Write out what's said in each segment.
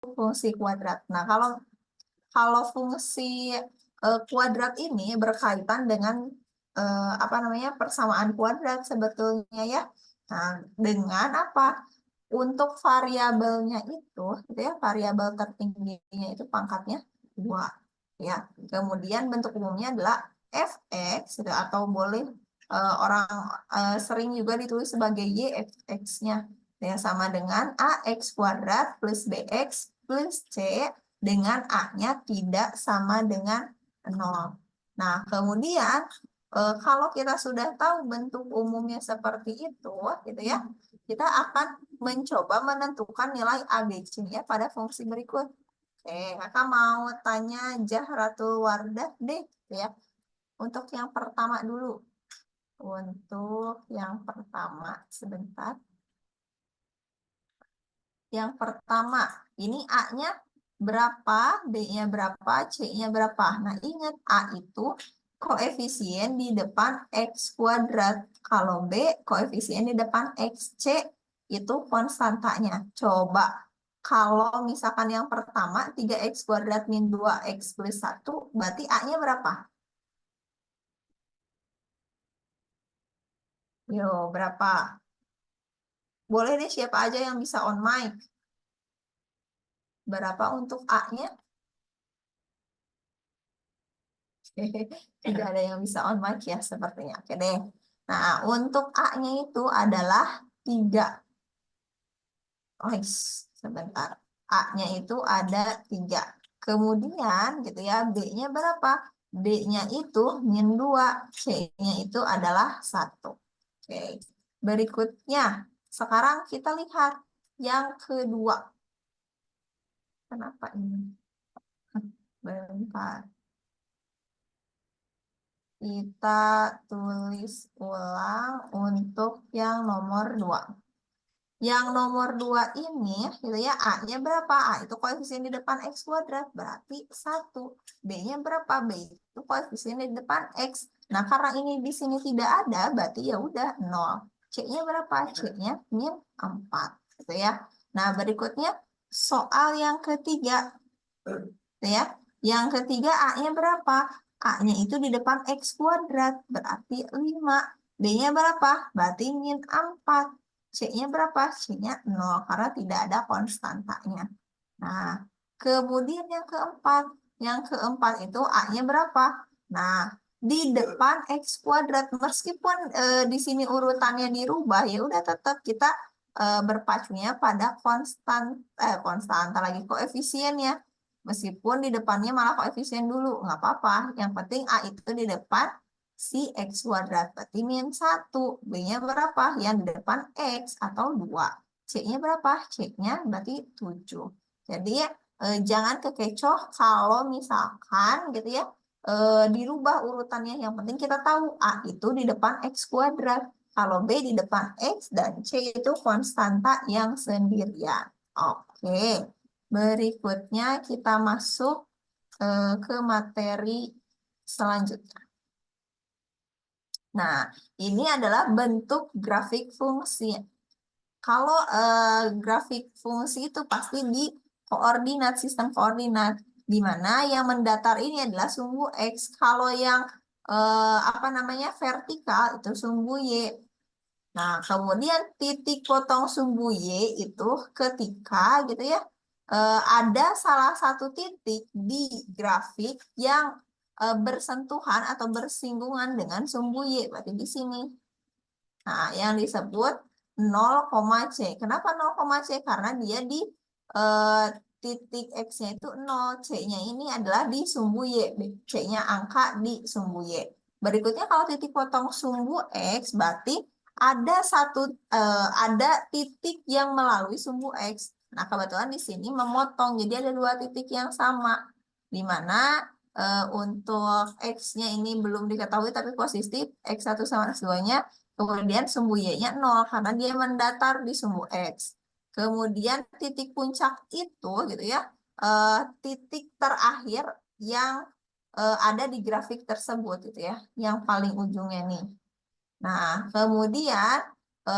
fungsi kuadrat. Nah, kalau fungsi kuadrat ini berkaitan dengan apa namanya persamaan kuadrat sebetulnya ya. Nah, dengan apa? Untuk variabelnya itu, gitu ya, variabel tertingginya itu pangkatnya 2. Ya. Kemudian bentuk umumnya adalah fx, gitu, atau boleh orang sering juga ditulis sebagai y fx-nya. Yang sama dengan ax kuadrat plus bx plus c dengan a-nya tidak sama dengan 0. Nah, kemudian kalau kita sudah tahu bentuk umumnya seperti itu, gitu ya, kita akan mencoba menentukan nilai ABC ya pada fungsi berikut. Oke, kakak mau tanya Jahratul Wardah deh, ya. Untuk yang pertama dulu. Untuk yang pertama, sebentar. Yang pertama, ini A-nya berapa, B-nya berapa, C-nya berapa. Nah, ingat A itu koefisien di depan X kuadrat. Kalau B, koefisien di depan XC itu konstantanya. Coba, kalau misalkan yang pertama, 3X kuadrat min 2X plus 1, berarti A-nya berapa? Yo, berapa? Boleh deh siapa aja yang bisa on mic. Berapa untuk A-nya? Tidak ada yang bisa on mic ya sepertinya. Oke deh. Nah, untuk A-nya itu adalah 3. Oh, sebentar. A-nya itu ada 3. Kemudian gitu ya, B-nya berapa? B-nya itu min 2. C-nya itu adalah 1. Oke. Berikutnya, sekarang kita lihat yang kedua. Kenapa ini? Bentar. Kita tulis ulang untuk yang nomor 2. Yang nomor 2 ini, gitu ya, A-nya berapa? A itu koefisien di depan X kuadrat, berarti 1. B-nya berapa? B itu koefisien di depan X. Nah, karena ini di sini tidak ada, berarti ya udah 0. C-nya berapa? C-nya min 4. Gitu ya. Nah, berikutnya soal yang ketiga. Gitu ya. Yang ketiga A-nya berapa? A-nya itu di depan X kuadrat, berarti 5. B-nya berapa? Berarti min 4. C-nya berapa? C-nya 0, karena tidak ada konstantanya. Nah, kemudian yang keempat. Yang keempat itu A-nya berapa? Nah, di depan X kuadrat. Meskipun di sini urutannya dirubah, ya udah tetap kita berpacunya pada konstan lagi koefisiennya. Meskipun di depannya malah koefisien dulu, nggak apa-apa. Yang penting A itu di depan si X kuadrat. Berarti min 1. B-nya berapa? Yang di depan X atau 2. C-nya berapa? C-nya berarti 7. Jadi jangan kekecoh kalau misalkan gitu ya dirubah urutannya. Yang penting kita tahu A itu di depan X kuadrat. Kalau B di depan X dan C itu konstanta yang sendirian. Oke. Berikutnya kita masuk ke materi selanjutnya. Nah, ini adalah bentuk grafik fungsi. Kalau grafik fungsi itu pasti di koordinat, sistem koordinat. Di mana yang mendatar ini adalah sumbu X. Kalau yang apa namanya vertikal itu sumbu Y. Nah, kemudian titik potong sumbu Y itu ketika gitu ya ada salah satu titik di grafik yang bersentuhan atau bersinggungan dengan sumbu Y, berarti di sini. Nah, yang disebut 0,C. Kenapa 0,C? Karena dia di titik X-nya itu 0, C-nya ini adalah di sumbu Y, C-nya angka di sumbu Y. Berikutnya kalau titik potong sumbu X, berarti ada titik yang melalui sumbu X. Nah, kebetulan di sini memotong, jadi ada 2 titik yang sama. Di mana untuk X-nya ini belum diketahui, tapi positif, X1 sama X2-nya, kemudian sumbu Y-nya 0, karena dia mendatar di sumbu X. Kemudian titik puncak itu, gitu ya, titik terakhir yang ada di grafik tersebut, gitu ya, yang paling ujungnya nih. Nah, kemudian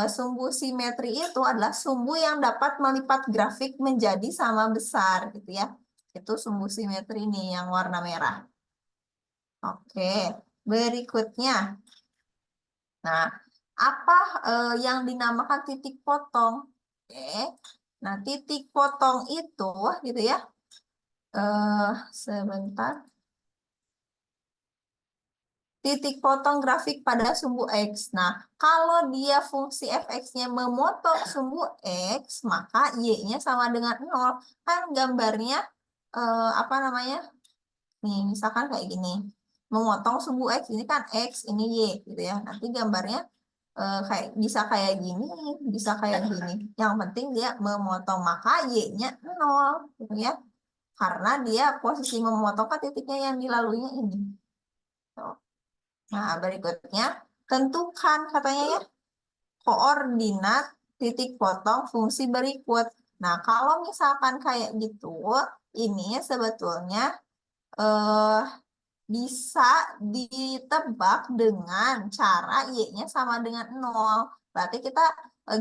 sumbu simetri itu adalah sumbu yang dapat melipat grafik menjadi sama besar gitu ya. Itu sumbu simetri ini yang warna merah. Oke, berikutnya. Nah, apa yang dinamakan titik potong? Oke. Nah, titik potong itu gitu ya. Sebentar. Titik potong grafik pada sumbu X. Nah, kalau dia fungsi fx-nya memotong sumbu X, maka Y-nya sama dengan 0. Kan gambarnya, apa namanya? Nih, misalkan kayak gini. Memotong sumbu X, ini kan X, ini Y, gitu ya. Nanti gambarnya kayak bisa kayak gini, bisa kayak gini. Yang penting dia memotong, maka Y-nya 0, gitu ya. Karena dia posisi memotong kan titiknya yang dilaluinya ini. Tuh. Nah, berikutnya, tentukan katanya ya, koordinat titik potong fungsi berikut. Nah, kalau misalkan kayak gitu, ini sebetulnya bisa ditebak dengan cara Y-nya sama dengan 0. Berarti kita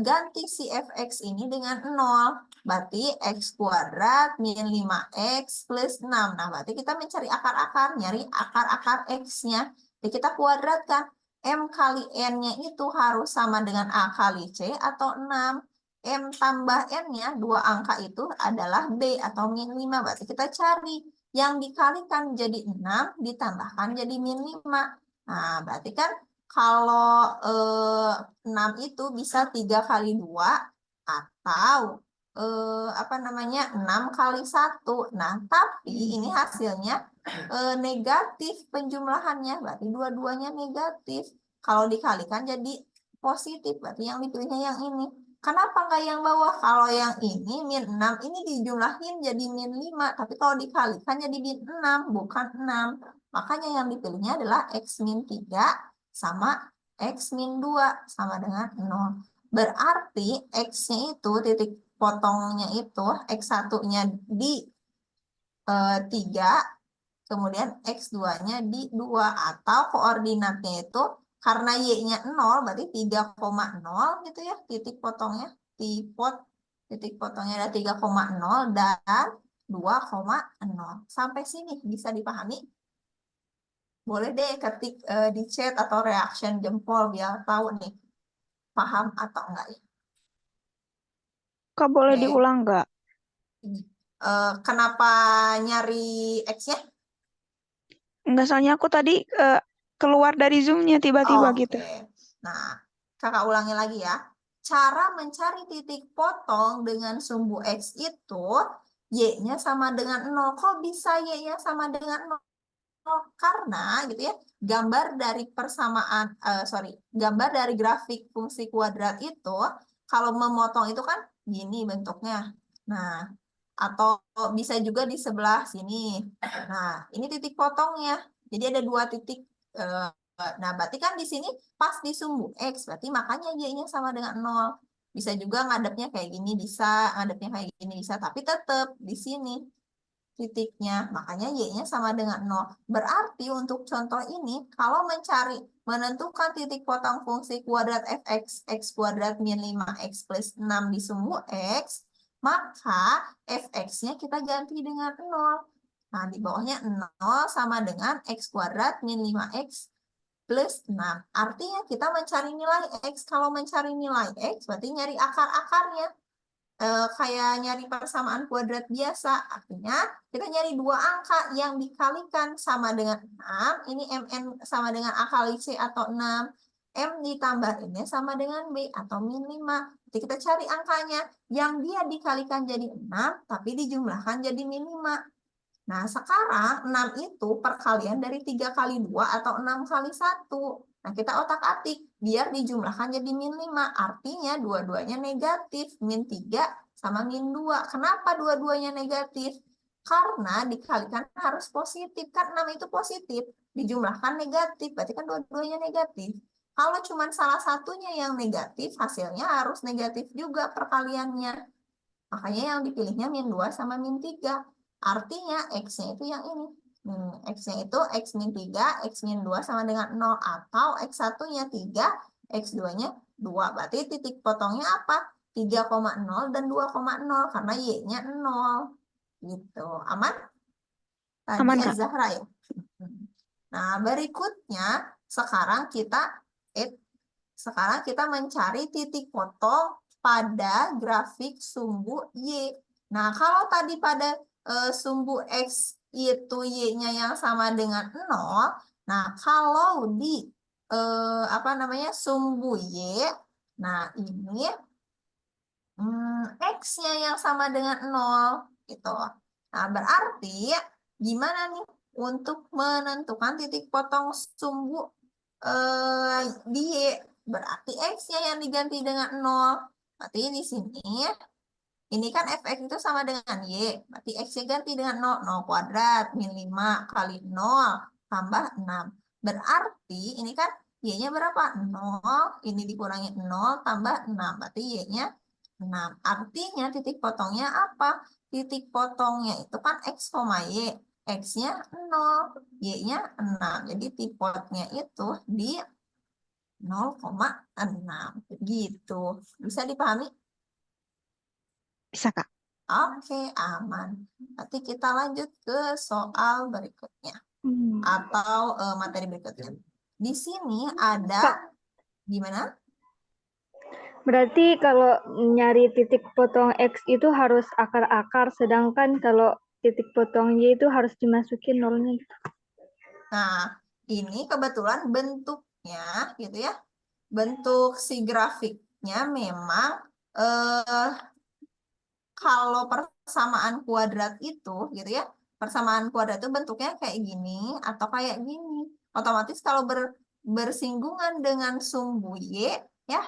ganti si fx ini dengan 0. Berarti x kuadrat min 5x plus 6. Nah, berarti kita mencari akar-akar, nyari akar-akar x-nya. Jadi kita kuadratkan. M kali N-nya itu harus sama dengan A kali C atau 6. M tambah N-nya, dua angka itu adalah B atau min 5. Berarti kita cari. Yang dikalikan jadi 6, ditambahkan jadi min 5. Nah, berarti kan kalau 6 itu bisa 3 kali 2 atau apa namanya 6 kali 1. Nah, tapi ini hasilnya negatif penjumlahannya. Berarti dua-duanya negatif. Kalau dikalikan jadi positif. Berarti yang dipilihnya yang ini. Kenapa nggak yang bawah? Kalau yang ini min 6, ini dijumlahin jadi min 5. Tapi kalau dikalikan jadi min 6, bukan 6. Makanya yang dipilihnya adalah X min 3 sama X min 2 sama dengan 0. Berarti X-nya itu, titik potongnya itu, X1-nya di 3, kemudian X2-nya di 2. Atau koordinatnya itu, karena Y-nya 0, berarti 3,0 gitu ya, titik potongnya. Titik potongnya ada 3,0 dan 2,0. Sampai sini bisa dipahami? Boleh deh ketik di chat atau reaction jempol biar tahu nih, paham atau enggak ya. Kak, boleh Oke. diulang nggak? Kenapa nyari X-nya? Enggak, soalnya aku tadi keluar dari Zoom-nya tiba-tiba gitu. Oke. Nah, kakak ulangi lagi ya. Cara mencari titik potong dengan sumbu X itu, Y-nya sama dengan 0. Kok bisa Y-nya sama dengan 0? Karena gitu ya, gambar dari persamaan, gambar dari grafik fungsi kuadrat itu, kalau memotong itu kan gini bentuknya. Nah, atau bisa juga di sebelah sini. Nah, ini titik potongnya. Jadi ada dua titik. Nah, berarti kan di sini pas di sumbu X, berarti makanya Y-nya sama dengan 0. Bisa juga ngadepnya kayak gini, bisa. Ngadepnya kayak gini, bisa. Tapi tetap di sini titiknya. Makanya Y-nya sama dengan 0. Berarti untuk contoh ini, kalau menentukan titik potong fungsi kuadrat fx, x kuadrat min 5x plus 6 di sumbu X, maka fx-nya kita ganti dengan 0. Nah, di bawahnya 0 sama dengan x kuadrat min 5x plus 6. Artinya kita mencari nilai x. Kalau mencari nilai x, berarti nyari akar-akarnya. Kayak nyari persamaan kuadrat biasa. Artinya kita nyari dua angka yang dikalikan sama dengan 6. Ini mn sama dengan a kali c atau 6. M ditambah ini sama dengan B atau min 5. Jadi kita cari angkanya. Yang dia dikalikan jadi 6, tapi dijumlahkan jadi min 5. Nah, sekarang 6 itu perkalian dari 3 kali 2 atau 6 kali 1. Nah, kita otak-atik biar dijumlahkan jadi min 5. Artinya dua-duanya negatif. Min 3 sama min 2. Kenapa dua-duanya negatif? Karena dikalikan harus positif. Kan 6 itu positif. Dijumlahkan negatif. Berarti kan dua-duanya negatif. Kalau cuma salah satunya yang negatif, hasilnya harus negatif juga perkaliannya. Makanya yang dipilihnya min 2 sama min 3. Artinya X-nya itu yang ini. X-nya itu X min 3, X min 2 sama dengan 0. Atau X1-nya 3, X2-nya 2. Berarti titik potongnya apa? 3,0 dan 2,0 karena Y-nya 0. Gitu. Aman? Tadi Aman, Kak. Zahra ya. Nah, berikutnya sekarang kita mencari titik potong pada grafik sumbu Y. Nah, kalau tadi pada sumbu X itu Y-nya yang sama dengan 0, nah kalau di sumbu Y, nah ini X-nya yang sama dengan 0 gitu. Nah, berarti gimana nih untuk menentukan titik potong sumbu di Y? Berarti X-nya yang diganti dengan 0. Berarti di sini ini kan fx itu sama dengan Y. Berarti X-nya ganti dengan 0. 0 kuadrat min 5 kali 0 tambah 6. Berarti ini kan Y-nya berapa? 0. Ini dikurangi 0 tambah 6. Berarti Y-nya 6. Artinya titik potongnya apa? Titik potongnya itu kan X, Y. X-nya 0. Y-nya 6. Jadi titik potongnya itu di 0,6. Gitu. Bisa dipahami? Bisa, Kak. Oke, aman. Nanti kita lanjut ke soal berikutnya atau materi berikutnya. Di sini ada Kak. gimana? Berarti kalau nyari titik potong X itu harus akar-akar, sedangkan kalau titik potong Y itu harus dimasukin nolnya gitu. Nah, ini kebetulan bentuknya gitu ya. Bentuk si grafiknya memang kalau persamaan kuadrat itu gitu ya. Persamaan kuadrat itu bentuknya kayak gini atau kayak gini. Otomatis kalau bersinggungan dengan sumbu Y ya.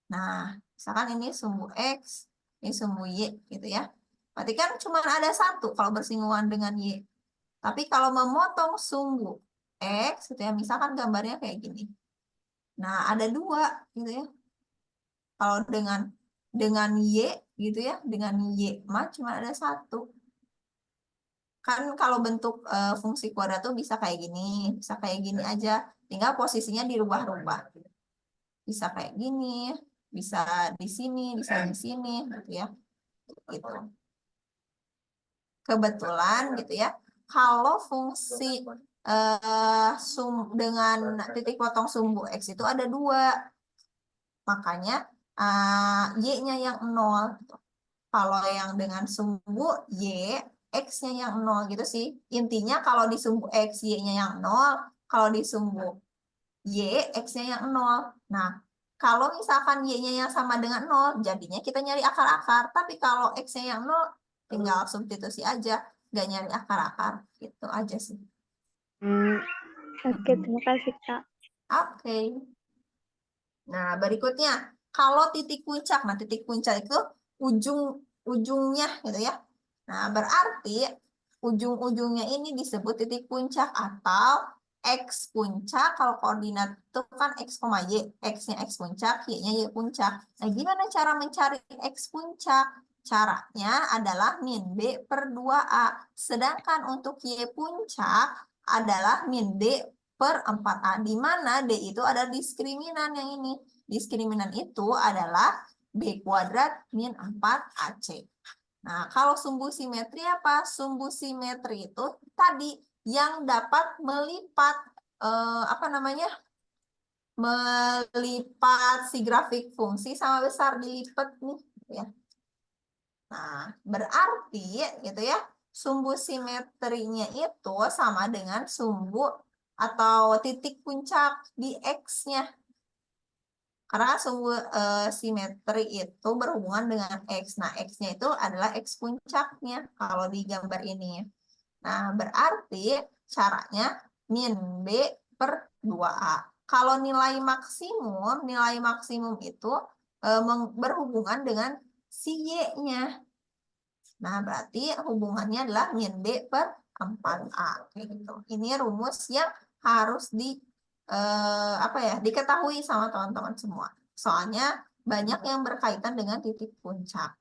Nah, misalkan ini sumbu X, ini sumbu Y gitu ya. Berarti kan cuma ada satu kalau bersinggungan dengan Y. Tapi kalau memotong sumbu X gitu ya, misalkan gambarnya kayak gini. Nah, ada dua gitu ya. Kalau dengan Y gitu ya, dengan Y mah cuma ada satu. Kan kalau bentuk fungsi kuadrat tuh bisa kayak gini aja. Tinggal posisinya dirubah-rubah. Bisa kayak gini, bisa di sini, bisa di sini gitu ya. Gitu. Kebetulan gitu ya, kalau fungsi dengan titik potong sumbu X itu ada dua. Makanya Y-nya yang 0. Kalau yang dengan sumbu Y, X-nya yang 0 gitu sih. Intinya kalau di sumbu X, Y-nya yang 0. Kalau di sumbu Y, X-nya yang 0. Nah, kalau misalkan Y-nya yang sama dengan 0, jadinya kita nyari akar-akar. Tapi kalau X-nya yang 0, tinggal substitusi aja. Nggak nyari akar-akar. Gitu aja sih. Oke, terima kasih, Kak. Oke. Nah, berikutnya, kalau titik puncak. Nah, titik puncak itu ujungnya gitu ya. Nah, berarti ujung-ujungnya ini disebut titik puncak atau X puncak. Kalau koordinat itu kan X, Y. X-nya X puncak, Y-nya Y puncak. Nah, gimana cara mencari X puncak? Caranya adalah min B per 2A. Sedangkan untuk Y puncak adalah min D per 4A. Di mana D itu ada diskriminan yang ini. Diskriminan itu adalah B kuadrat min 4AC. Nah, kalau sumbu simetri apa? Sumbu simetri itu tadi yang dapat melipat melipat si grafik fungsi sama besar dilipat nih ya. Nah, berarti gitu ya, sumbu simetrinya itu sama dengan sumbu atau titik puncak di X-nya. Karena sumbu simetri itu berhubungan dengan X. Nah, X-nya itu adalah X puncaknya kalau di gambar ini. Nah, berarti caranya min B per 2A. Kalau nilai maksimum itu berhubungan dengan si Y-nya. Nah, berarti hubungannya adalah min B per 4A. Gitu. Ini rumus yang harus diketahui sama teman-teman semua. Soalnya banyak yang berkaitan dengan titik puncak.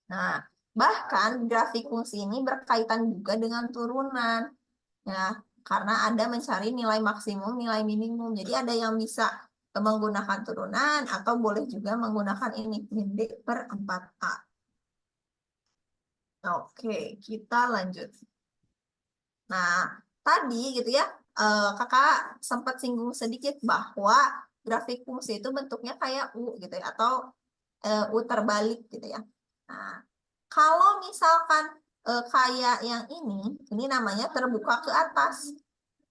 Nah, bahkan grafik fungsi ini berkaitan juga dengan turunan. Ya, karena ada mencari nilai maksimum, nilai minimum. Jadi ada yang bisa menggunakan turunan atau boleh juga menggunakan ini min D per 4A. Oke, kita lanjut. Nah, tadi gitu ya, kakak sempat singgung sedikit bahwa grafik fungsi itu bentuknya kayak U gitu ya, atau U terbalik gitu ya. Nah, kalau misalkan kayak yang ini namanya terbuka ke atas.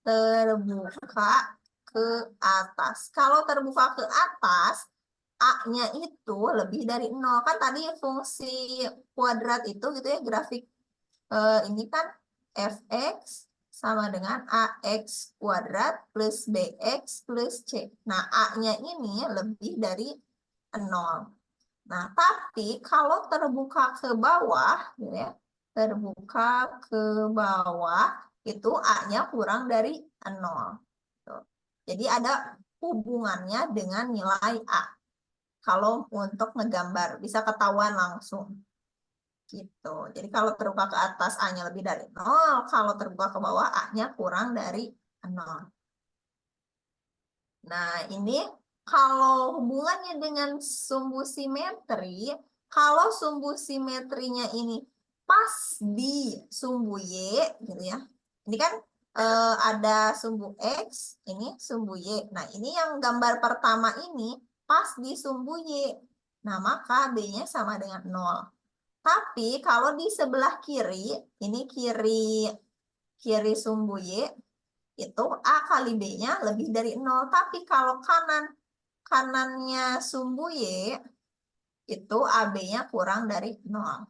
Terbuka ke atas. Kalau terbuka ke atas, A-nya itu lebih dari 0. Kan tadi fungsi kuadrat itu gitu ya, grafik ini kan fx sama dengan ax kuadrat plus bx plus c. Nah, A-nya ini lebih dari 0. Nah, tapi kalau terbuka ke bawah, gitu ya, terbuka ke bawah, itu A-nya kurang dari 0. Tuh. Jadi ada hubungannya dengan nilai A. Kalau untuk ngegambar, bisa ketahuan langsung. Gitu. Jadi kalau terbuka ke atas A-nya lebih dari 0, kalau terbuka ke bawah A-nya kurang dari 0. Nah, ini kalau hubungannya dengan sumbu simetri, kalau sumbu simetrinya ini pas di sumbu Y, gitu ya. Ini kan ada sumbu X, ini sumbu Y. Nah, ini yang gambar pertama ini pas di sumbu Y. Nah, maka B-nya sama dengan 0. Tapi kalau di sebelah kiri, ini kiri sumbu Y, itu A kali B-nya lebih dari 0. Tapi kalau kanannya sumbu Y, itu AB-nya kurang dari 0.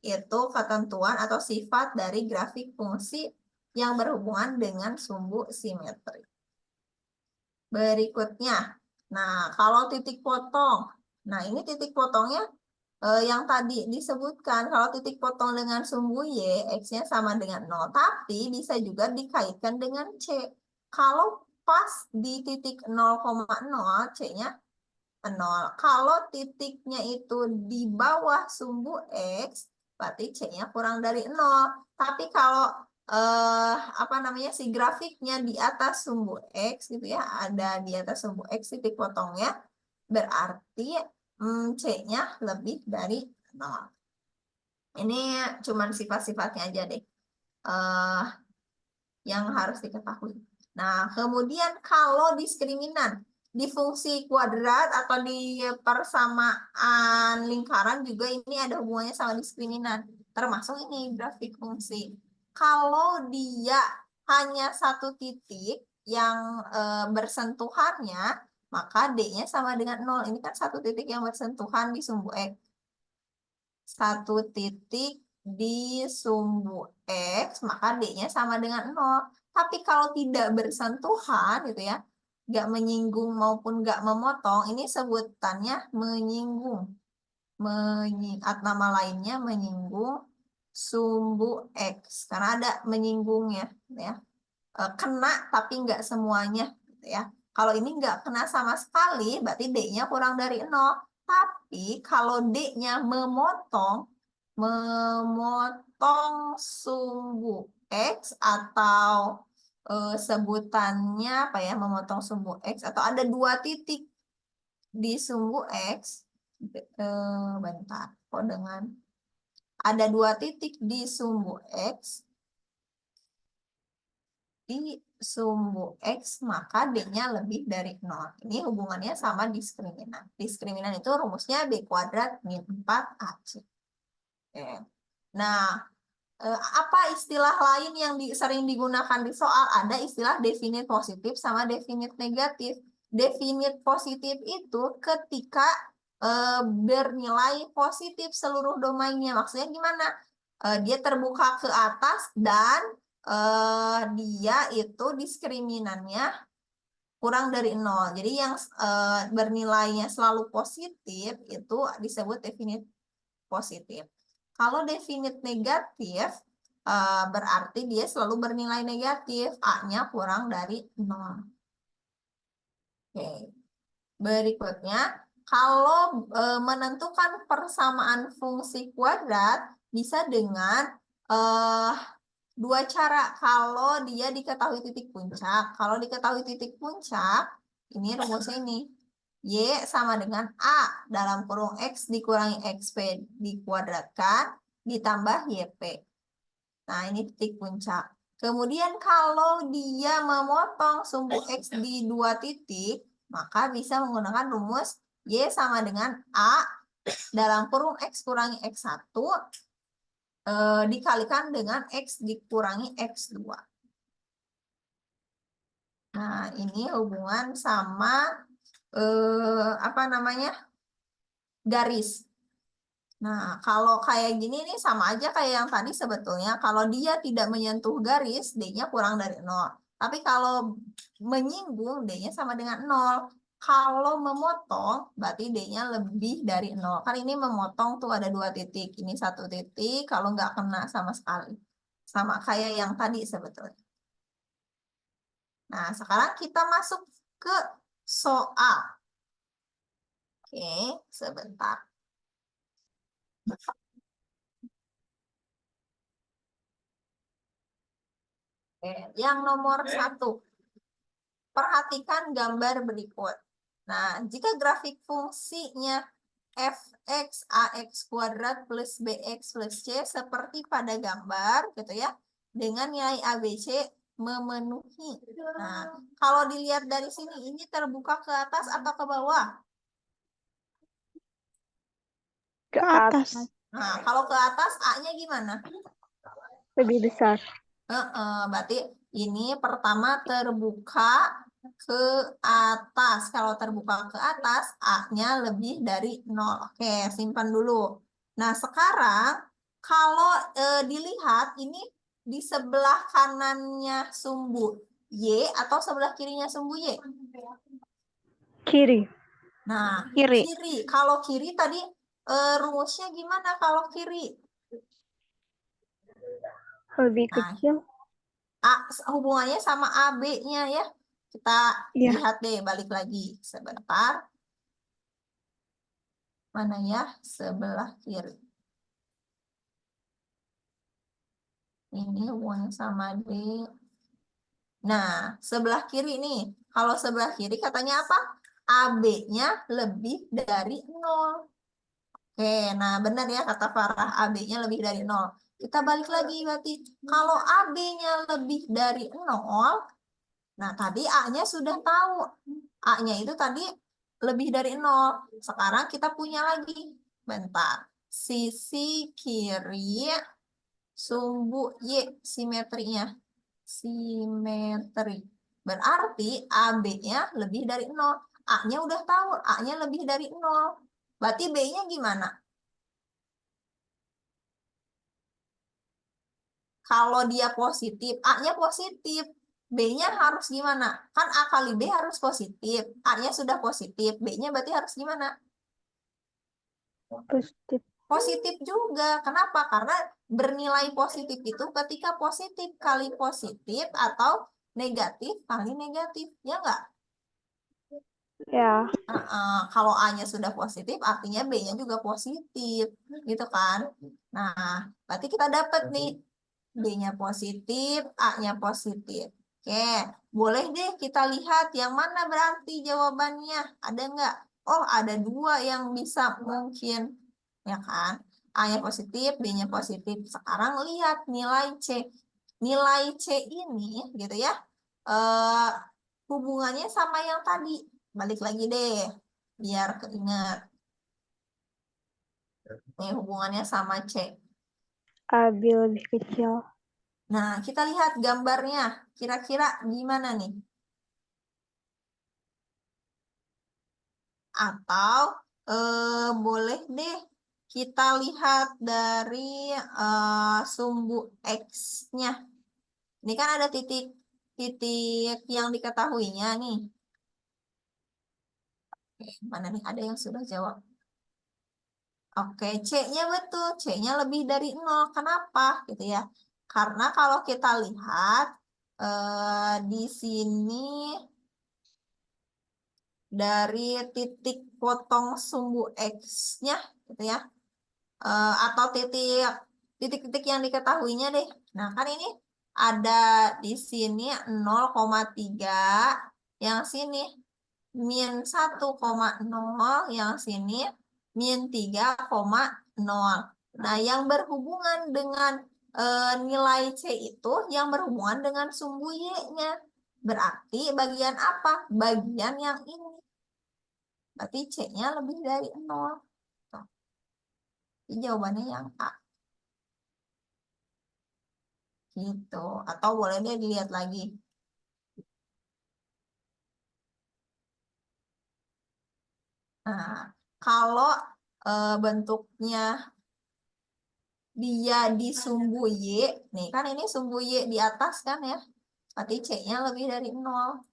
Itu ketentuan atau sifat dari grafik fungsi yang berhubungan dengan sumbu simetri. Berikutnya, nah kalau titik potong. Nah ini titik potongnya yang tadi disebutkan, kalau titik potong dengan sumbu Y, X-nya sama dengan 0. Tapi bisa juga dikaitkan dengan C. Kalau pas di titik 0,0, C-nya 0. Kalau titiknya itu di bawah sumbu X, berarti C-nya kurang dari 0. Tapi kalau si grafiknya di atas sumbu X gitu ya, ada di atas sumbu X titik potongnya, berarti C-nya lebih dari 0. Ini cuman sifat-sifatnya aja deh yang harus diketahui. Nah, kemudian kalau diskriminan di fungsi kuadrat atau di persamaan lingkaran juga ini ada hubungannya sama diskriminan. Termasuk ini grafik fungsi. Kalau dia hanya satu titik yang bersentuhannya, maka D-nya sama dengan 0. Ini kan satu titik yang bersentuhan di sumbu X. Satu titik di sumbu X, maka D-nya sama dengan 0. Tapi kalau tidak bersentuhan, gitu ya, nggak menyinggung maupun nggak memotong, ini sebutannya menyinggung. Nama lainnya menyinggung sumbu X. Karena ada menyinggungnya, gitu ya. Kena tapi nggak semuanya, gitu ya. Kalau ini nggak kena sama sekali, berarti D-nya kurang dari 0. Tapi kalau D-nya memotong sumbu X atau sebutannya apa ya, memotong sumbu X atau ada dua titik di sumbu X, bentar, kok dengan ada dua titik di sumbu X, maka D-nya lebih dari 0. Ini hubungannya sama diskriminan. Diskriminan itu rumusnya B kuadrat min 4AC. Oke. Nah, apa istilah lain yang sering digunakan di soal? Ada istilah definite positif sama definite negatif. Definite positif itu ketika bernilai positif seluruh domainnya. Maksudnya gimana? Dia terbuka ke atas dan dia itu diskriminannya kurang dari 0. Jadi yang bernilainya selalu positif itu disebut definite positif. Kalau definite negatif, berarti dia selalu bernilai negatif. A-nya kurang dari 0. Oke. Berikutnya, kalau menentukan persamaan fungsi kuadrat, bisa dengan dua cara. Kalau dia diketahui titik puncak. Kalau diketahui titik puncak, Ini rumusnya ini. Y sama dengan A dalam kurung X dikurangi XP dikuadratkan ditambah YP. Nah, ini titik puncak. Kemudian kalau dia memotong sumbu X di 2 titik, maka bisa menggunakan rumus Y sama dengan A dalam kurung X kurangi X1 dikalikan dengan X dikurangi X2. Nah, ini hubungan sama apa namanya? Garis. Nah, kalau kayak gini nih sama aja kayak yang tadi sebetulnya. Kalau dia tidak menyentuh garis, D-nya kurang dari 0. Tapi kalau menyinggung, D-nya sama dengan 0. Kalau memotong, berarti D-nya lebih dari 0. Kan ini memotong tuh ada 2 titik. Ini 1 titik, kalau nggak kena sama sekali. Sama kayak yang tadi sebetulnya. Nah, sekarang kita masuk ke soal. Oke, sebentar. Oke, yang nomor 1. Perhatikan gambar berikut. Nah, jika grafik fungsinya fx ax kuadrat plus bx plus c seperti pada gambar, gitu ya, dengan nilai ABC memenuhi. Nah, kalau dilihat dari sini, ini terbuka ke atas atau ke bawah? Ke atas. Nah, kalau ke atas, A-nya gimana? Lebih besar. Berarti ini pertama terbuka ke atas. Kalau terbuka ke atas, A-nya lebih dari 0. Oke, simpan dulu. Nah, sekarang kalau dilihat ini di sebelah kanannya sumbu Y atau sebelah kirinya sumbu Y? Kiri. Nah, Kiri. kiri. Kalau kiri tadi rumusnya gimana kalau kiri? Lebih Nah, kecil. hubungannya sama AB-nya ya. Kita Iya. lihat deh, balik lagi sebentar. Mana ya? Sebelah kiri. Ini hubungannya sama D. Nah, sebelah kiri nih. Kalau sebelah kiri katanya apa? AB-nya lebih dari 0. Oke, nah benar ya kata Farah, AB-nya lebih dari 0. Kita balik lagi berarti. Kalau AB-nya lebih dari 0, nah tadi A-nya sudah tahu. A-nya itu tadi lebih dari 0. Sekarang kita punya lagi. Bentar. Sisi kiri sumbu Y simetrinya. Simetri. Berarti AB-nya lebih dari 0. A-nya udah tahu. A-nya lebih dari 0. Berarti B-nya gimana? Kalau dia positif, A-nya positif. B-nya harus gimana? Kan A kali B harus positif. A-nya sudah positif. B-nya berarti harus gimana? Positif. Positif juga. Kenapa? Karena bernilai positif itu ketika positif kali positif atau negatif kali negatif. Ya enggak? Ya. Kalau A-nya sudah positif, artinya B-nya juga positif. Gitu kan? Nah, berarti kita dapat nih. B-nya positif, A-nya positif. Oke, boleh deh kita lihat yang mana berarti jawabannya. Ada nggak? Oh, ada 2 yang bisa mungkin. Ya kan? A-nya positif, B-nya positif. Sekarang lihat nilai C. Nilai C ini, gitu ya, hubungannya sama yang tadi. Balik lagi deh, biar keingat. Nih, hubungannya sama C. AB lebih kecil. Nah, kita lihat gambarnya. Kira-kira gimana nih? Atau boleh deh kita lihat dari sumbu X-nya. Ini kan ada titik yang diketahuinya nih. Oke, mana nih? Ada yang sudah jawab. Oke, C-nya betul. C-nya lebih dari 0. Kenapa? Gitu ya. Karena kalau kita lihat di sini dari titik potong sumbu X-nya gitu ya. Atau titik-titik yang diketahuinya deh. Nah, kan ini ada di sini 0,3, yang sini min 1,0, yang sini min 3,0. Nah, yang berhubungan dengan nilai C itu yang berhubungan dengan sumbu Y-nya. Berarti bagian apa? Bagian yang ini. Berarti C-nya lebih dari 0. Tuh. Jadi jawabannya yang A. Gitu. Atau boleh deh dilihat lagi. Nah, kalau bentuknya dia di sumbu Y, nih kan ini sumbu Y di atas kan ya, berarti C-nya lebih dari 0.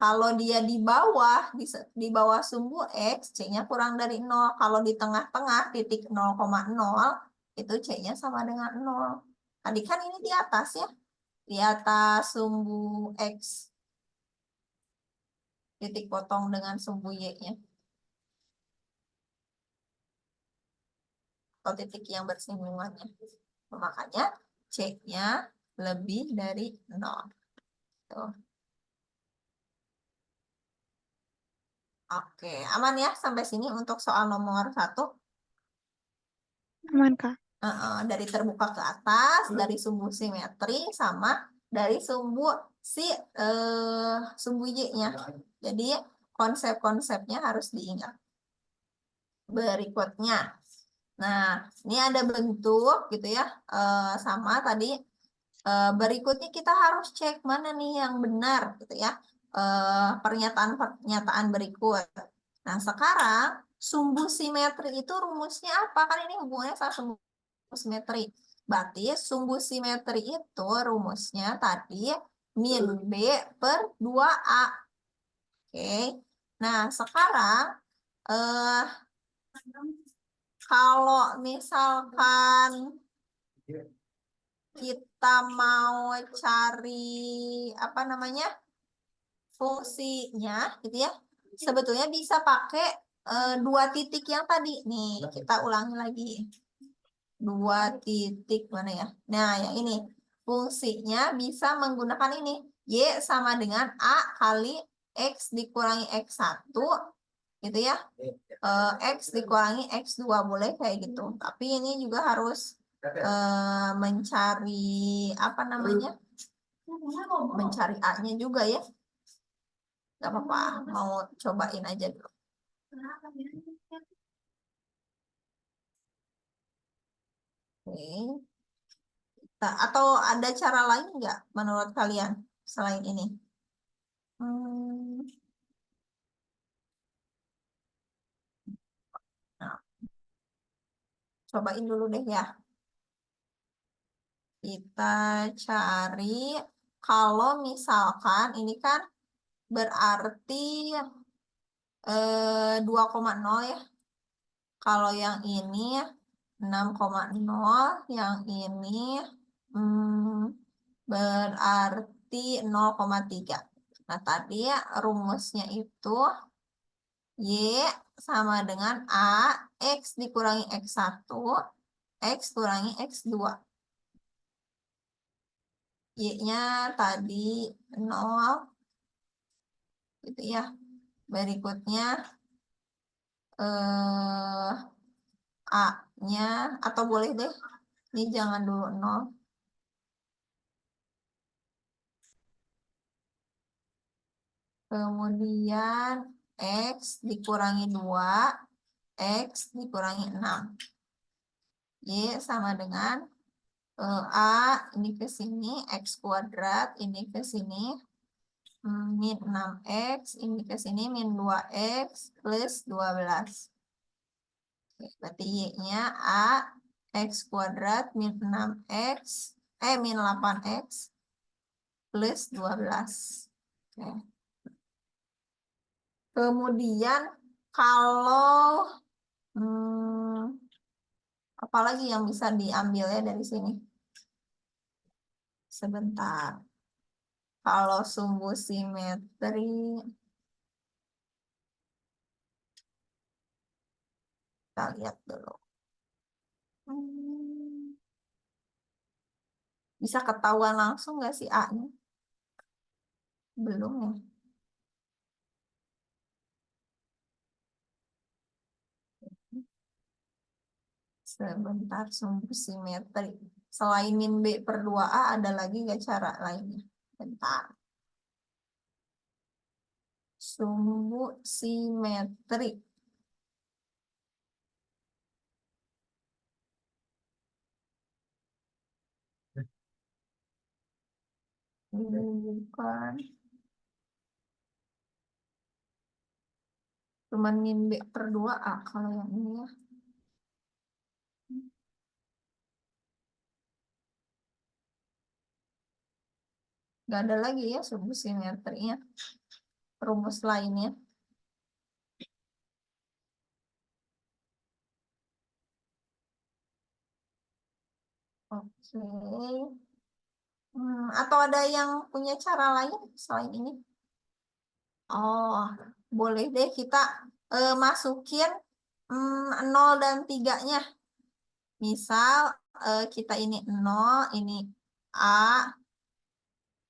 Kalau dia di bawah sumbu X, C-nya kurang dari 0. Kalau di tengah-tengah titik 0,0, itu C-nya sama dengan 0. Tadi kan ini di atas ya, di atas sumbu X, titik potong dengan sumbu Y-nya. Atau titik yang bersinggungannya. Makanya C-nya lebih dari 0. Tuh. Oke, aman ya sampai sini untuk soal nomor 1. Aman, Kak. Dari terbuka ke atas, dari sumbu simetri, sama dari sumbu Y-nya. Jadi konsep-konsepnya harus diingat. Berikutnya. Nah, ini ada bentuk gitu ya. Sama tadi. Berikutnya kita harus cek mana nih yang benar gitu ya. Pernyataan-pernyataan berikut. Nah, sekarang sumbu simetri itu rumusnya apa? Kan ini hubungannya sama sumbu simetri. Berarti sumbu simetri itu rumusnya tadi min B per 2A. Oke. Nah, sekarang eh, kalau misalkan kita mau cari apa namanya fungsinya gitu ya, sebetulnya bisa pakai 2 titik yang tadi. Nih, kita ulangi lagi. 2 titik mana ya? Nah, yang ini. Fungsinya bisa menggunakan ini. Y sama dengan A kali X dikurangi X1. Gitu ya. X dikurangi X2. Boleh kayak gitu. Tapi ini juga harus mencari apa namanya? Mencari A-nya juga ya. Gak apa-apa. Mau cobain aja dulu. Oke. Nah, atau ada cara lain nggak menurut kalian selain ini? Nah, cobain dulu deh ya. Kita cari kalau misalkan ini kan berarti 2,0 ya. Kalau yang ini 6,0, yang ini berarti 0,3. Nah, tadi ya rumusnya itu Y sama dengan A, X dikurangi X1, X kurangi X2. Y-nya tadi 0, gitu ya. Berikutnya A-nya, atau boleh deh, ini jangan dulu 0. Kemudian X dikurangi 2, X dikurangi 6. Y sama dengan A, ini ke sini, X kuadrat, ini ke sini, min 6X, ini ke sini, min 2X, plus 12. Oke, berarti Y-nya A, X kuadrat, min 6X, min 8X, plus 12. Oke. Kemudian kalau apalagi yang bisa diambilnya dari sini? Sebentar. Kalau sumbu simetri, kita lihat dulu. Bisa ketahuan langsung nggak sih A-nya? Belum ya. Sebentar, sumbu simetri. Selain min B per 2A, ada lagi nggak cara lainnya? Bentar. Sumbu simetri. Ini bukan. Cuman min B per 2A kalau yang ini ya. Nggak ada lagi ya sumbu simetrinya. Rumus lainnya. Oke. Atau ada yang punya cara lain selain ini? Oh, boleh deh kita masukin 0 dan 3-nya. Misal kita ini 0, ini A,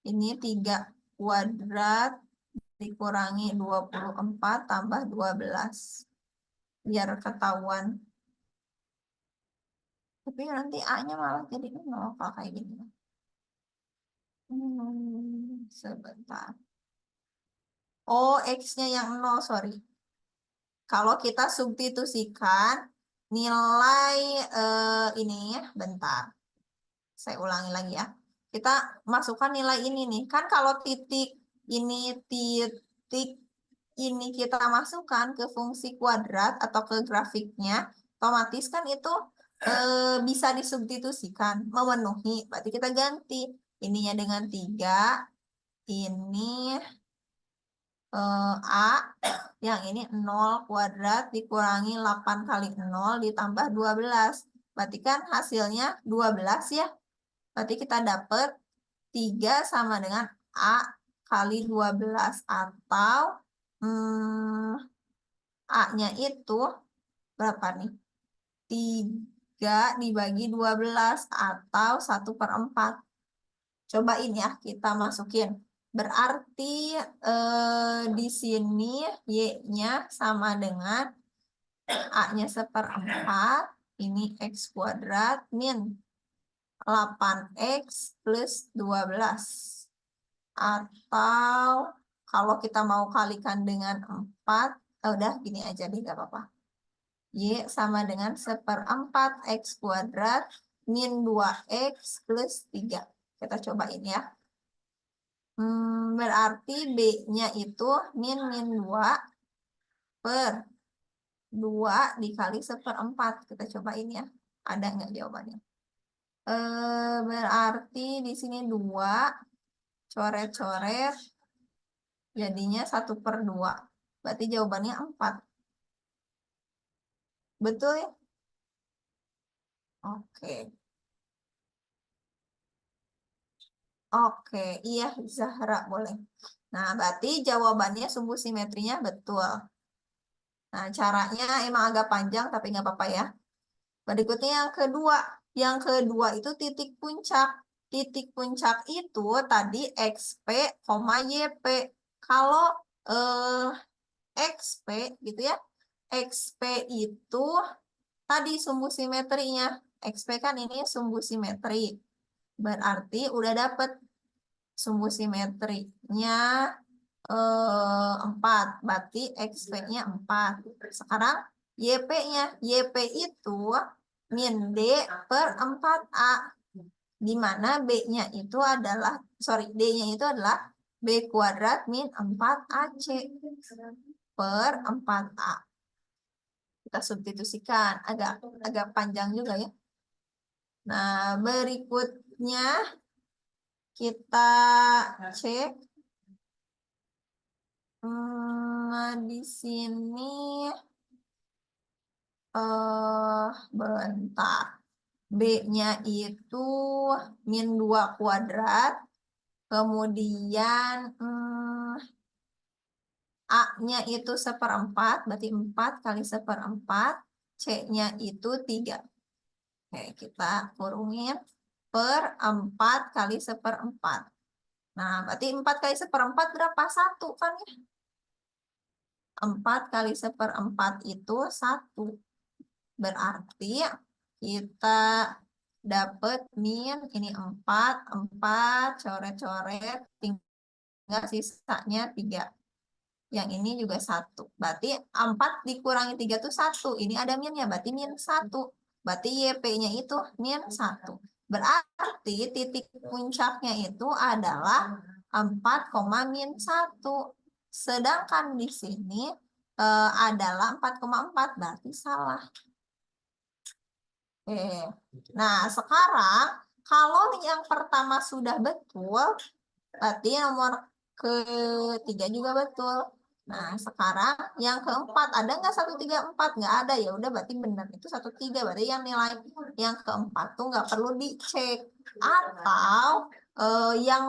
ini 3 kuadrat dikurangi 24 tambah 12. Biar ketahuan. Tapi nanti A-nya malah jadi 0 kalau kayak gini. Sebentar. Oh, X-nya yang 0, sorry. Kalau kita substitusikan nilai ini ya, bentar. Saya ulangi lagi ya. Kita masukkan nilai ini nih. Kan kalau titik ini kita masukkan ke fungsi kuadrat atau ke grafiknya, otomatis kan itu bisa disubstitusikan, memenuhi. Berarti kita ganti ininya dengan 3, ini A, yang ini 0 kuadrat dikurangi 8 kali 0 ditambah 12. Berarti kan hasilnya 12 ya. Berarti kita dapat 3 sama dengan A kali 12. Atau A-nya itu berapa nih? 3 dibagi 12 atau 1/4. Cobain ya, kita masukin. Berarti di sini Y-nya sama dengan A-nya 1/4. Ini X kuadrat min 8X plus 12. Atau kalau kita mau kalikan dengan 4, udah gini aja deh, gak apa-apa. Y sama dengan 1/4 X kuadrat min 2X plus 3. Kita cobain ya. Berarti B-nya itu min 2 per 2 dikali 1/4. Kita cobain ya. Ada nggak jawabannya? Berarti di sini 2 coret-coret jadinya 1/2. Berarti jawabannya 4. Betul ya? Oke. Oke, iya Zahra boleh. Nah, berarti jawabannya sumbu simetrinya betul. Nah, caranya emang agak panjang tapi nggak apa-apa ya. Berikutnya yang kedua. Yang kedua itu titik puncak. Titik puncak itu tadi XP, YP. Kalau XP gitu ya. XP itu tadi sumbu simetrinya. XP kan ini sumbu simetri. Berarti udah dapet sumbu simetrinya 4. Berarti XP-nya 4. Sekarang YP-nya. YP itu min D per 4A. Di mana B-nya itu adalah, D-nya itu adalah B kuadrat min 4AC per 4A. Kita substitusikan. Agak panjang juga ya. Nah, berikutnya kita cek. Di sini bentar. B-nya itu min 2 kuadrat. Kemudian A-nya itu 1/4, berarti 4 kali 1/4. C-nya itu 3. Oke, kita kurungin per 4 kali 1/4. Nah, berarti 4 kali 1/4 berapa? 1 kan ya? 4 kali 1/4 itu 1. Berarti kita dapat min ini 4 coret-coret, tinggal sisanya 3. Yang ini juga 1. Berarti 4 dikurangi 3 itu 1. Ini ada minnya, berarti min 1. Berarti YP-nya itu min 1. Berarti titik puncaknya itu adalah 4, min 1. Sedangkan di sini adalah 4,4, berarti salah. Oke. Nah, sekarang kalau yang pertama sudah betul, berarti nomor ketiga juga betul. Nah, sekarang yang keempat, ada nggak 1, 3, 4? Nggak ada, ya udah berarti benar. Itu 1, 3, berarti yang nilai yang keempat tuh nggak perlu dicek. Atau yang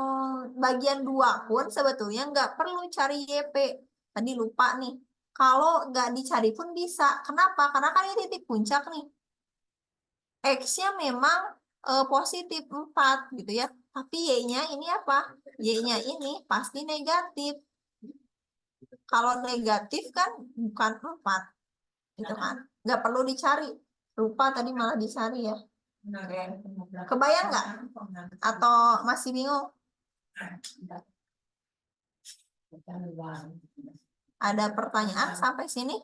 bagian 2 pun sebetulnya nggak perlu cari YP. Tadi lupa nih. Kalau nggak dicari pun bisa. Kenapa? Karena kan ini titik puncak nih. X-nya memang positif 4 gitu ya. Tapi Y-nya ini apa? Y-nya ini pasti negatif. Kalau negatif kan bukan 4. Gitu kan. Nggak perlu dicari. Lupa tadi malah dicari ya. Oke. Kebayang nggak? Atau masih bingung? Ada pertanyaan sampai sini?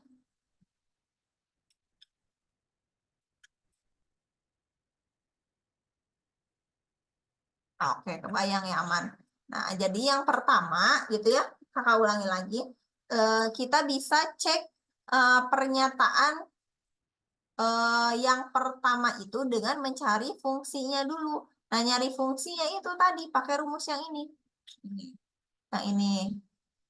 Oke, kebayang ya, aman. Nah, jadi yang pertama gitu ya, kakak ulangi lagi. Kita bisa cek pernyataan yang pertama itu dengan mencari fungsinya dulu. Nah, nyari fungsinya itu tadi pakai rumus yang ini. Nah, ini.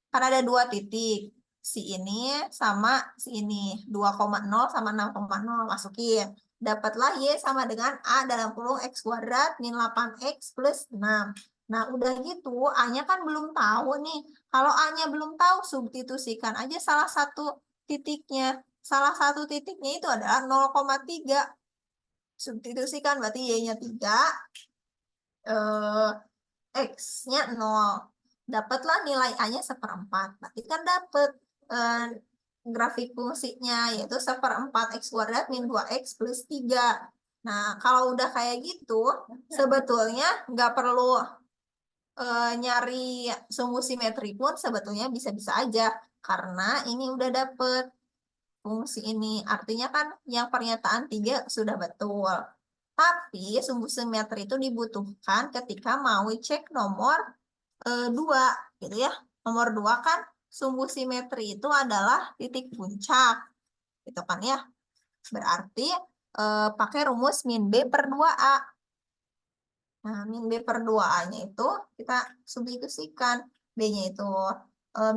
Kan ada 2 titik. Si ini sama si ini. 2,0 sama 6,0. Masukin. Dapatlah Y sama dengan A dalam kurung X kuadrat min 8X plus 6. Nah, udah gitu, A-nya kan belum tahu nih. Kalau A-nya belum tahu, substitusikan aja salah satu titiknya. Salah satu titiknya itu adalah 0,3. Substitusikan, berarti Y-nya 3. X-nya 0. Dapatlah nilai A-nya 1/4. Berarti kan dapat grafik fungsinya, yaitu 1/4 X kuadrat min 2X plus 3. Nah, kalau udah kayak gitu, sebetulnya nggak perlu nyari sumbu simetri pun sebetulnya bisa-bisa aja. Karena ini udah dapet fungsi ini. Artinya kan yang pernyataan 3 sudah betul. Tapi sumbu simetri itu dibutuhkan ketika mau cek nomor 2 gitu ya. Nomor 2 kan sumbu simetri itu adalah titik puncak. Gitu kan ya. Berarti pakai rumus min B per 2A. Nah, min B per 2A-nya itu kita substitusikan. B-nya itu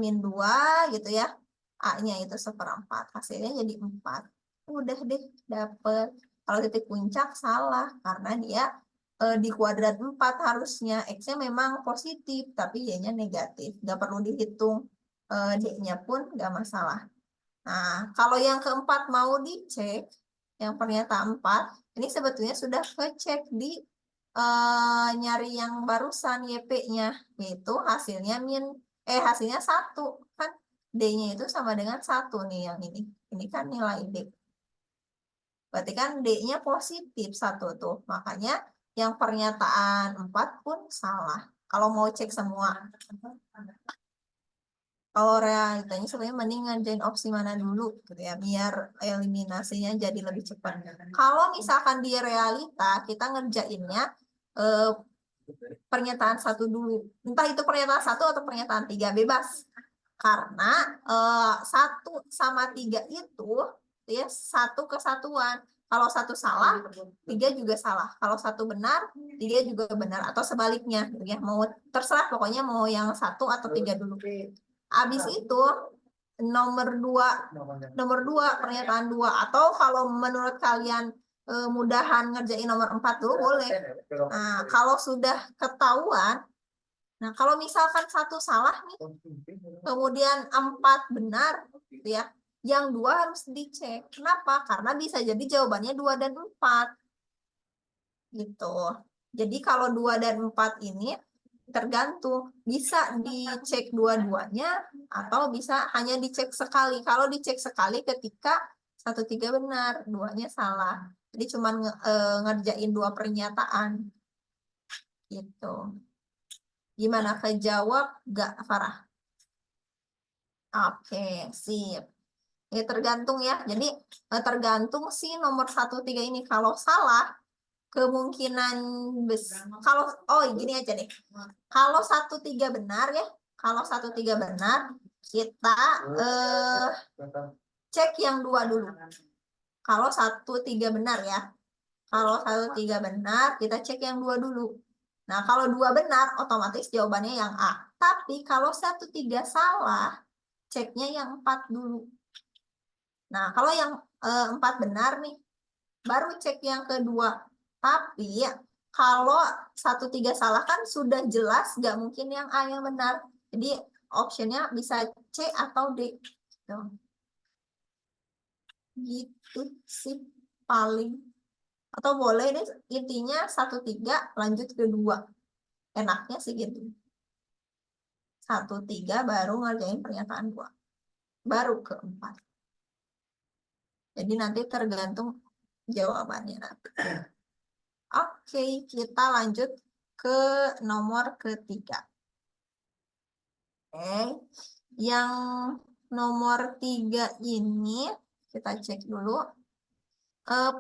min 2 gitu ya. A-nya itu 1/4. Hasilnya jadi 4. Udah deh, dapet. Kalau titik puncak salah. Karena dia di kuadrat 4 harusnya. X-nya memang positif, tapi Y-nya negatif. Nggak perlu dihitung. D-nya pun nggak masalah. Nah, kalau yang keempat mau dicek, yang pernyataan 4, ini sebetulnya sudah kecek di nyari yang barusan YP-nya, yaitu hasilnya hasilnya 1. Kan D-nya itu sama dengan 1 nih yang ini. Ini kan nilai D. Berarti kan D-nya positif 1 tuh. Makanya yang pernyataan 4 pun salah. Kalau mau cek semua. Kalau realitanya sebenarnya mending ngerjain opsi mana dulu gitu ya, biar eliminasinya jadi lebih cepat. Kalau misalkan di realita kita ngerjainnya pernyataan 1 dulu. Entah itu pernyataan 1 atau pernyataan 3, bebas. Karena 1 sama 3 itu ya 1 kesatuan. Kalau 1 salah, 3 juga salah. Kalau 1 benar, 3 juga benar. Atau sebaliknya, gitu ya. Mau terserah, pokoknya mau yang 1 atau 3 dulu. Habis itu nomor 2 pernyataan 2. Atau kalau menurut kalian mudahan ngerjain nomor 4 dulu boleh. Nah, kalau sudah ketahuan, nah kalau misalkan 1 salah nih, kemudian 4 benar, gitu ya, yang 2 harus dicek. Kenapa? Karena bisa jadi jawabannya 2 dan 4. Gitu. Jadi kalau 2 dan 4 ini tergantung, bisa dicek dua-duanya atau bisa hanya dicek sekali. Kalau dicek sekali ketika 1, 3 benar, 2-nya salah. Jadi cuma ngerjain 2 pernyataan. Gitu. Gimana, kejawab gak, Farah? Oke, sip. Ini tergantung ya. Jadi tergantung sih nomor 1, 3 ini. Kalau salah, kemungkinan besar. Kalau gini aja deh. Kalau 1, 3 benar ya. Kalau 1, 3 benar, kita cek yang 2 dulu. Kalau 1, 3 benar ya. Kalau 1, 3 benar, kita cek yang 2 dulu. Nah, kalau 2 benar, otomatis jawabannya yang A. Tapi kalau 1, 3 salah, ceknya yang 4 dulu. Nah, kalau yang 4 benar nih, baru cek yang kedua. Tapi kalau 1, 3 salah kan sudah jelas nggak mungkin yang A yang benar. Jadi optionnya bisa C atau D. Gitu sih paling. Atau boleh deh intinya 1, 3 lanjut ke 2. Enaknya sih gitu. 1, 3 baru ngerjain pernyataan 2. Baru ke 4. Jadi nanti tergantung jawabannya nanti. Oke, kita lanjut ke nomor ketiga. Oke, yang nomor 3 ini kita cek dulu.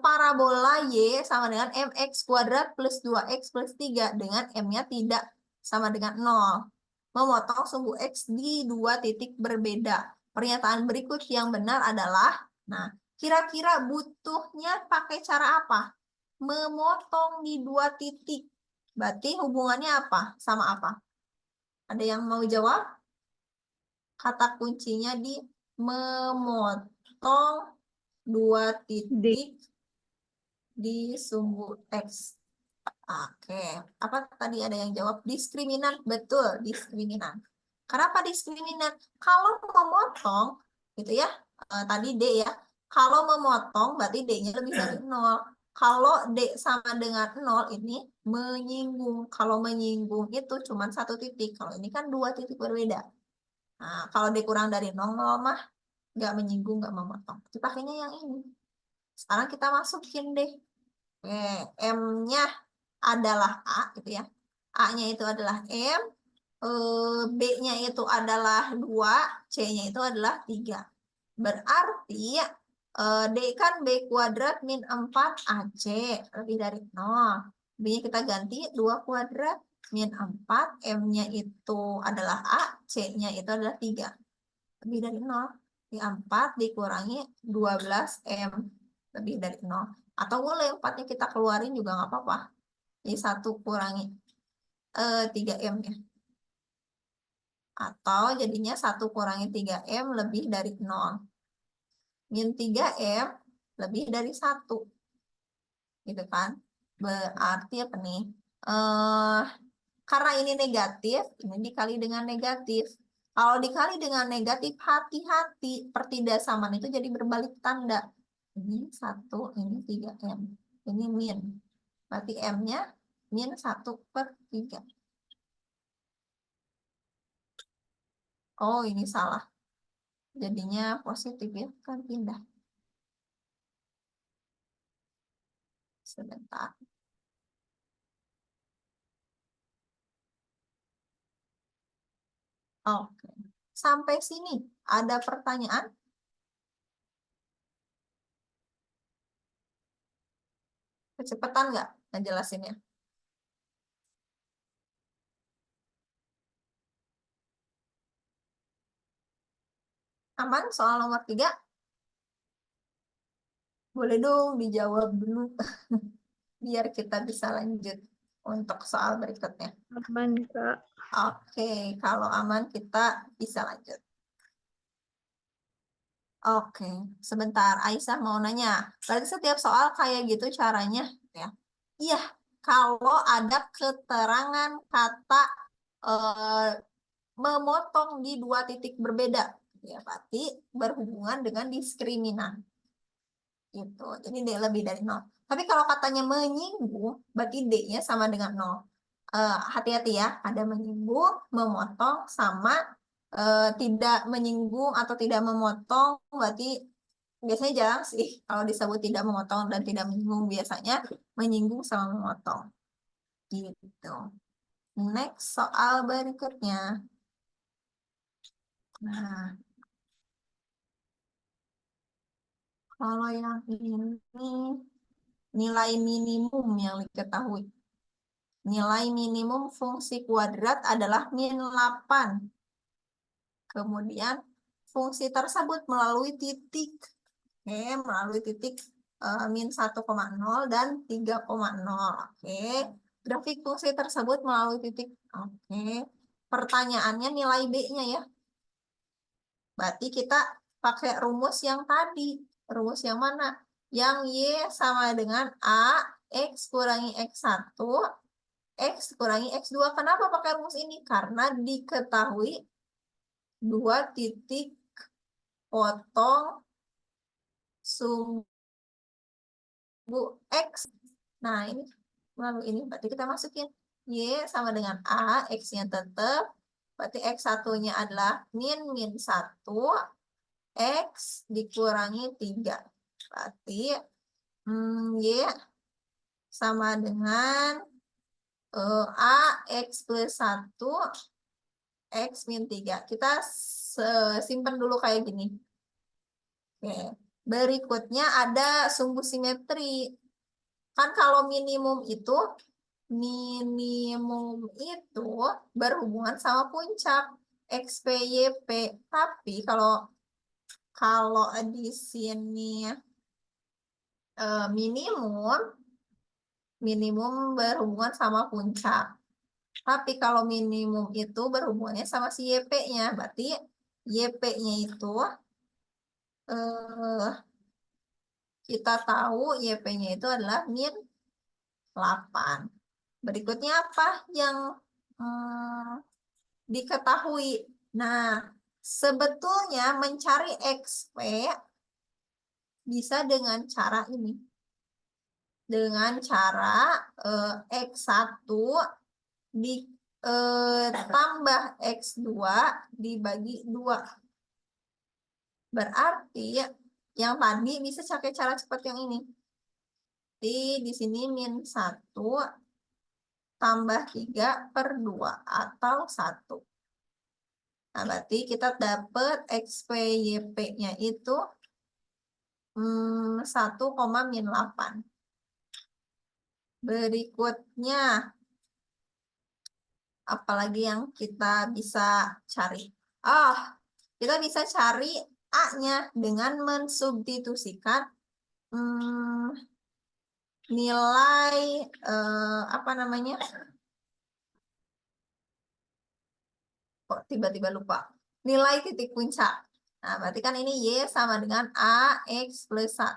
Parabola Y sama dengan mx kuadrat plus 2x plus 3 dengan m-nya tidak sama dengan 0. Memotong sumbu x di 2 titik berbeda. Pernyataan berikut yang benar adalah, nah, kira-kira butuhnya pakai cara apa? Memotong di 2 titik. Berarti hubungannya apa? Sama apa? Ada yang mau jawab? Kata kuncinya di memotong 2 titik di sumbu X. Oke, apa tadi ada yang jawab? Diskriminan, betul, diskriminan. Kenapa diskriminan? Kalau memotong, gitu ya, tadi D ya, kalau memotong berarti D-nya lebih dari 0. Kalau D sama dengan 0 ini menyinggung. Kalau menyinggung itu cuma 1 titik. Kalau ini kan 2 titik berbeda. Nah, kalau D kurang dari 0, 0 mah nggak menyinggung, nggak memotong. Dipakainya yang ini. Sekarang kita masukin deh. M-nya adalah A gitu ya. A-nya itu adalah M, B-nya itu adalah 2, C-nya itu adalah 3. Berarti D kan B kuadrat min 4 AC lebih dari 0. B-nya kita ganti 2 kuadrat min 4, M-nya itu adalah A, C-nya itu adalah 3. Lebih dari 0. Di 4 dikurangi 12M lebih dari 0. Atau boleh 4-nya kita keluarin juga nggak apa-apa. Jadi 1 kurangi 3M ya. Atau jadinya 1 kurangi 3M lebih dari 0. Min 3M lebih dari 1. Gitu kan. Berarti apa nih? Karena ini negatif, ini dikali dengan negatif. Kalau dikali dengan negatif, hati-hati. Pertidasaman itu jadi berbalik tanda. Ini 1, ini 3M. Ini min. Berarti M-nya min 1/3. Oh, ini salah. Jadinya positif ya, kan pindah. Sebentar. Oke. Sampai sini ada pertanyaan? Kecepatan nggak ngejelasinnya? Aman soal nomor 3? Boleh dong dijawab dulu. Biar kita bisa lanjut untuk soal berikutnya. Aman, Kak. Oke, kalau aman kita bisa lanjut. Oke, sebentar. Aisyah mau nanya. Berarti setiap soal kayak gitu caranya ya? Iya, kalau ada keterangan kata memotong di 2 titik berbeda, ya berarti berhubungan dengan diskriminan. Gitu. Jadi D lebih dari 0. Tapi kalau katanya menyinggung, berarti D-nya sama dengan 0. Hati-hati ya, ada menyinggung, memotong, sama tidak menyinggung atau tidak memotong, berarti biasanya jarang sih kalau disebut tidak memotong dan tidak menyinggung, biasanya menyinggung sama memotong. Gitu. Next, soal berikutnya. Nah, kalau yang ini nilai minimum yang diketahui. Nilai minimum fungsi kuadrat adalah min 8. Kemudian fungsi tersebut melalui titik. Oke, melalui titik min 1,0 dan 3,0. Oke, grafik fungsi tersebut melalui titik. Oke, pertanyaannya nilai B-nya ya. Berarti kita pakai rumus yang tadi. Rumus yang mana? Yang Y sama dengan A, X kurangi X1, X kurangi X2. Kenapa pakai rumus ini? Karena diketahui dua titik potong sumbu X. Nah, ini lalu ini berarti kita masukin Y sama dengan A, X-nya tetap. Berarti X1-nya adalah min 1, X dikurangi 3. Berarti Y sama dengan A, X plus 1, X min 3. Kita simpan dulu kayak gini. Oke. Berikutnya ada sumbu simetri. Kan kalau minimum itu berhubungan sama puncak XP, YP. Tapi kalau di sini minimum berhubungan sama puncak. Tapi kalau minimum itu berhubungannya sama si YP-nya. Berarti YP-nya itu kita tahu YP-nya itu adalah min 8. Berikutnya apa yang diketahui? Nah, sebetulnya mencari XP bisa dengan cara ini. Dengan cara X1 tambah X2 dibagi 2. Berarti yang tadi bisa pakai cara seperti yang ini. Di sini min 1 tambah 3 per 2 atau 1. Nah, berarti kita dapat XP YP-nya itu 1,-8. Berikutnya, apalagi yang kita bisa cari? Kita bisa cari A-nya dengan mensubstitusikan nilai apa namanya? Kok tiba-tiba lupa? Nilai titik puncak. Nah, berarti kan ini Y sama dengan A X plus 1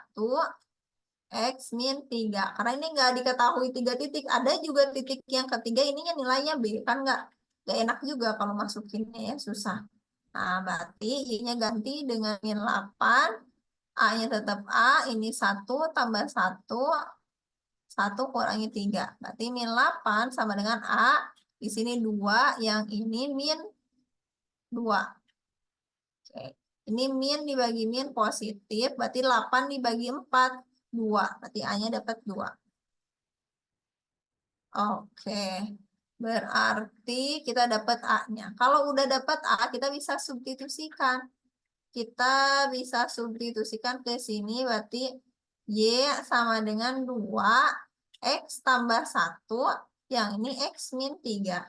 X min 3. Karena ini nggak diketahui 3 titik. Ada juga titik yang ketiga ininya nilainya B. Kan nggak enak juga kalau masukinnya ya, susah. Nah, berarti Y-nya ganti dengan min 8. A-nya tetap A. Ini 1 tambah 1. 1 kurangi 3. Berarti min 8 sama dengan A. Di sini 2. Yang ini min 2. Oke. Ini min dibagi min positif. Berarti 8 dibagi 4. 2. Berarti A-nya dapat 2. Oke. Berarti kita dapat A-nya. Kalau udah dapat A, kita bisa substitusikan. Kita bisa substitusikan ke sini. Berarti Y sama dengan 2. X tambah 1. Yang ini X min 3.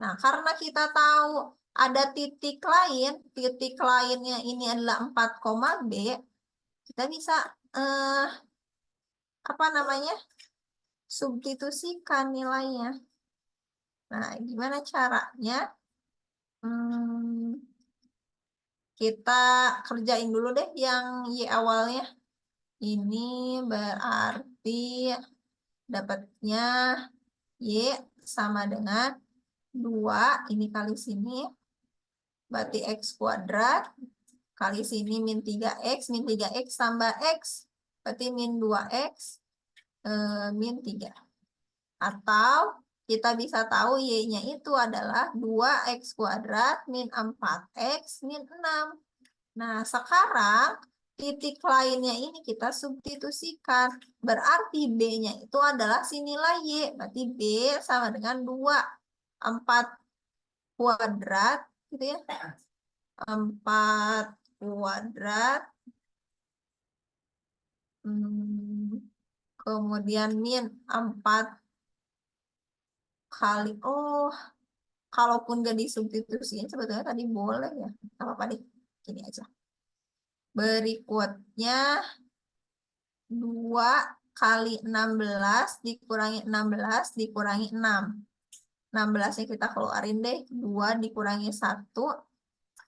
Nah, karena kita tahu ada titik lainnya ini adalah 4, B, kita bisa apa namanya? Substitusikan nilainya. Nah, gimana caranya? Kita kerjain dulu deh yang Y awalnya. Ini berarti dapatnya Y sama dengan 2, ini kali sini. Berarti X kuadrat. Kali sini min 3X. Min 3X tambah X. Berarti min 2X. Min 3. Atau kita bisa tahu Y-nya itu adalah 2X kuadrat min 4X min 6. Nah, sekarang titik lainnya ini kita substitusikan. Berarti B-nya itu adalah si nilai Y. Berarti B sama dengan 2. 4 kuadrat gitu ya. 4 kuadrat. Kemudian min 4 kali. Oh, kalaupun gak disubstitusiin sebetulnya tadi boleh ya. Gak apa-apa deh. Gini aja. Berikutnya 2 kali 16 dikurangi 16 dikurangi 6. 16-nya kita keluarin deh. 2 dikurangi 1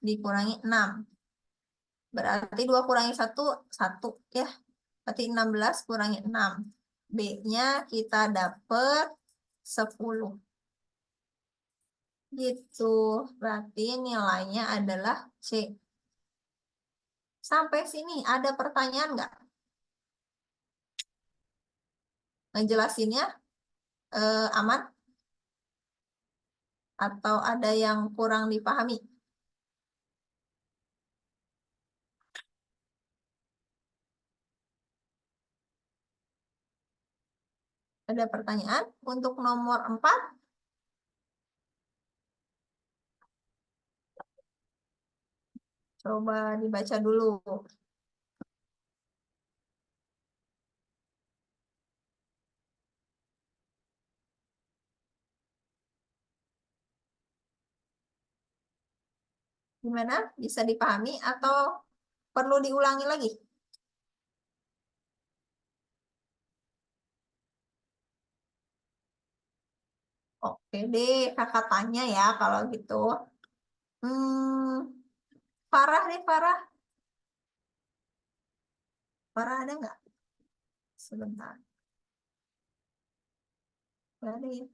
dikurangi 6. Berarti 2 kurangi 1, 1 ya. Berarti 16 kurangi 6. B-nya kita dapet 10. Gitu. Berarti nilainya adalah C. Sampai sini ada pertanyaan nggak? Ngejelasinnya aman? Atau ada yang kurang dipahami? Ada pertanyaan untuk nomor 4? Coba dibaca dulu. Gimana? Bisa dipahami atau perlu diulangi lagi? Oke deh, kakak tanya ya kalau gitu. Hmm, Farah deh, Farah. Farah ada nggak? Sebentar. Nggak ada ya.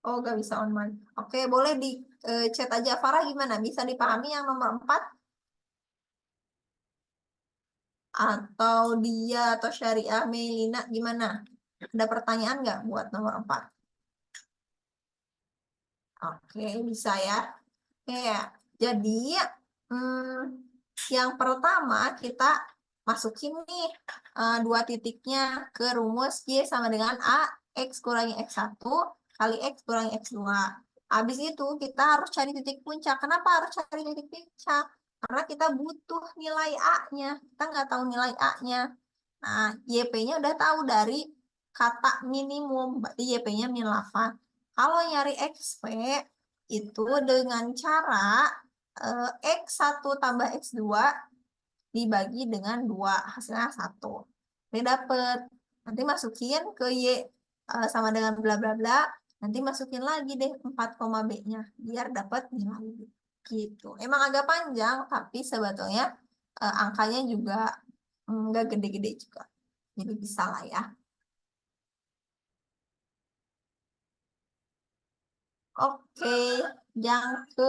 Oh, nggak bisa online. Oke, boleh di chat aja. Farah gimana? Bisa dipahami yang nomor 4? Atau dia atau Syariah Melina gimana? Ada pertanyaan nggak buat nomor 4? Oke, bisa ya. Ya, jadi yang pertama kita masukin nih dua titiknya ke rumus Y sama dengan A, X kurangi X1 kali X kurangi X2. Habis itu kita harus cari titik puncak. Kenapa harus cari titik puncak? Karena kita butuh nilai A-nya. Kita nggak tahu nilai A-nya. Nah, YP-nya udah tahu dari kata minimum. Berarti YP-nya min 8. Kalau nyari XP, itu dengan cara X1 tambah X2 dibagi dengan 2, hasilnya 1. Ini dapet. Nanti masukin ke Y sama dengan bla bla bla. Nanti masukin lagi deh 4, B-nya. Biar dapat nilai B. Gitu. Emang agak panjang, tapi sebetulnya angkanya juga nggak gede-gede juga. Jadi bisa lah ya. Oke, yang ke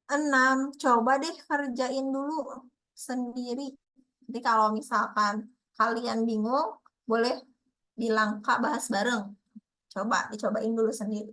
6, coba deh kerjain dulu sendiri. Jadi kalau misalkan kalian bingung, boleh bilang Kak bahas bareng. Coba dicobain dulu sendiri.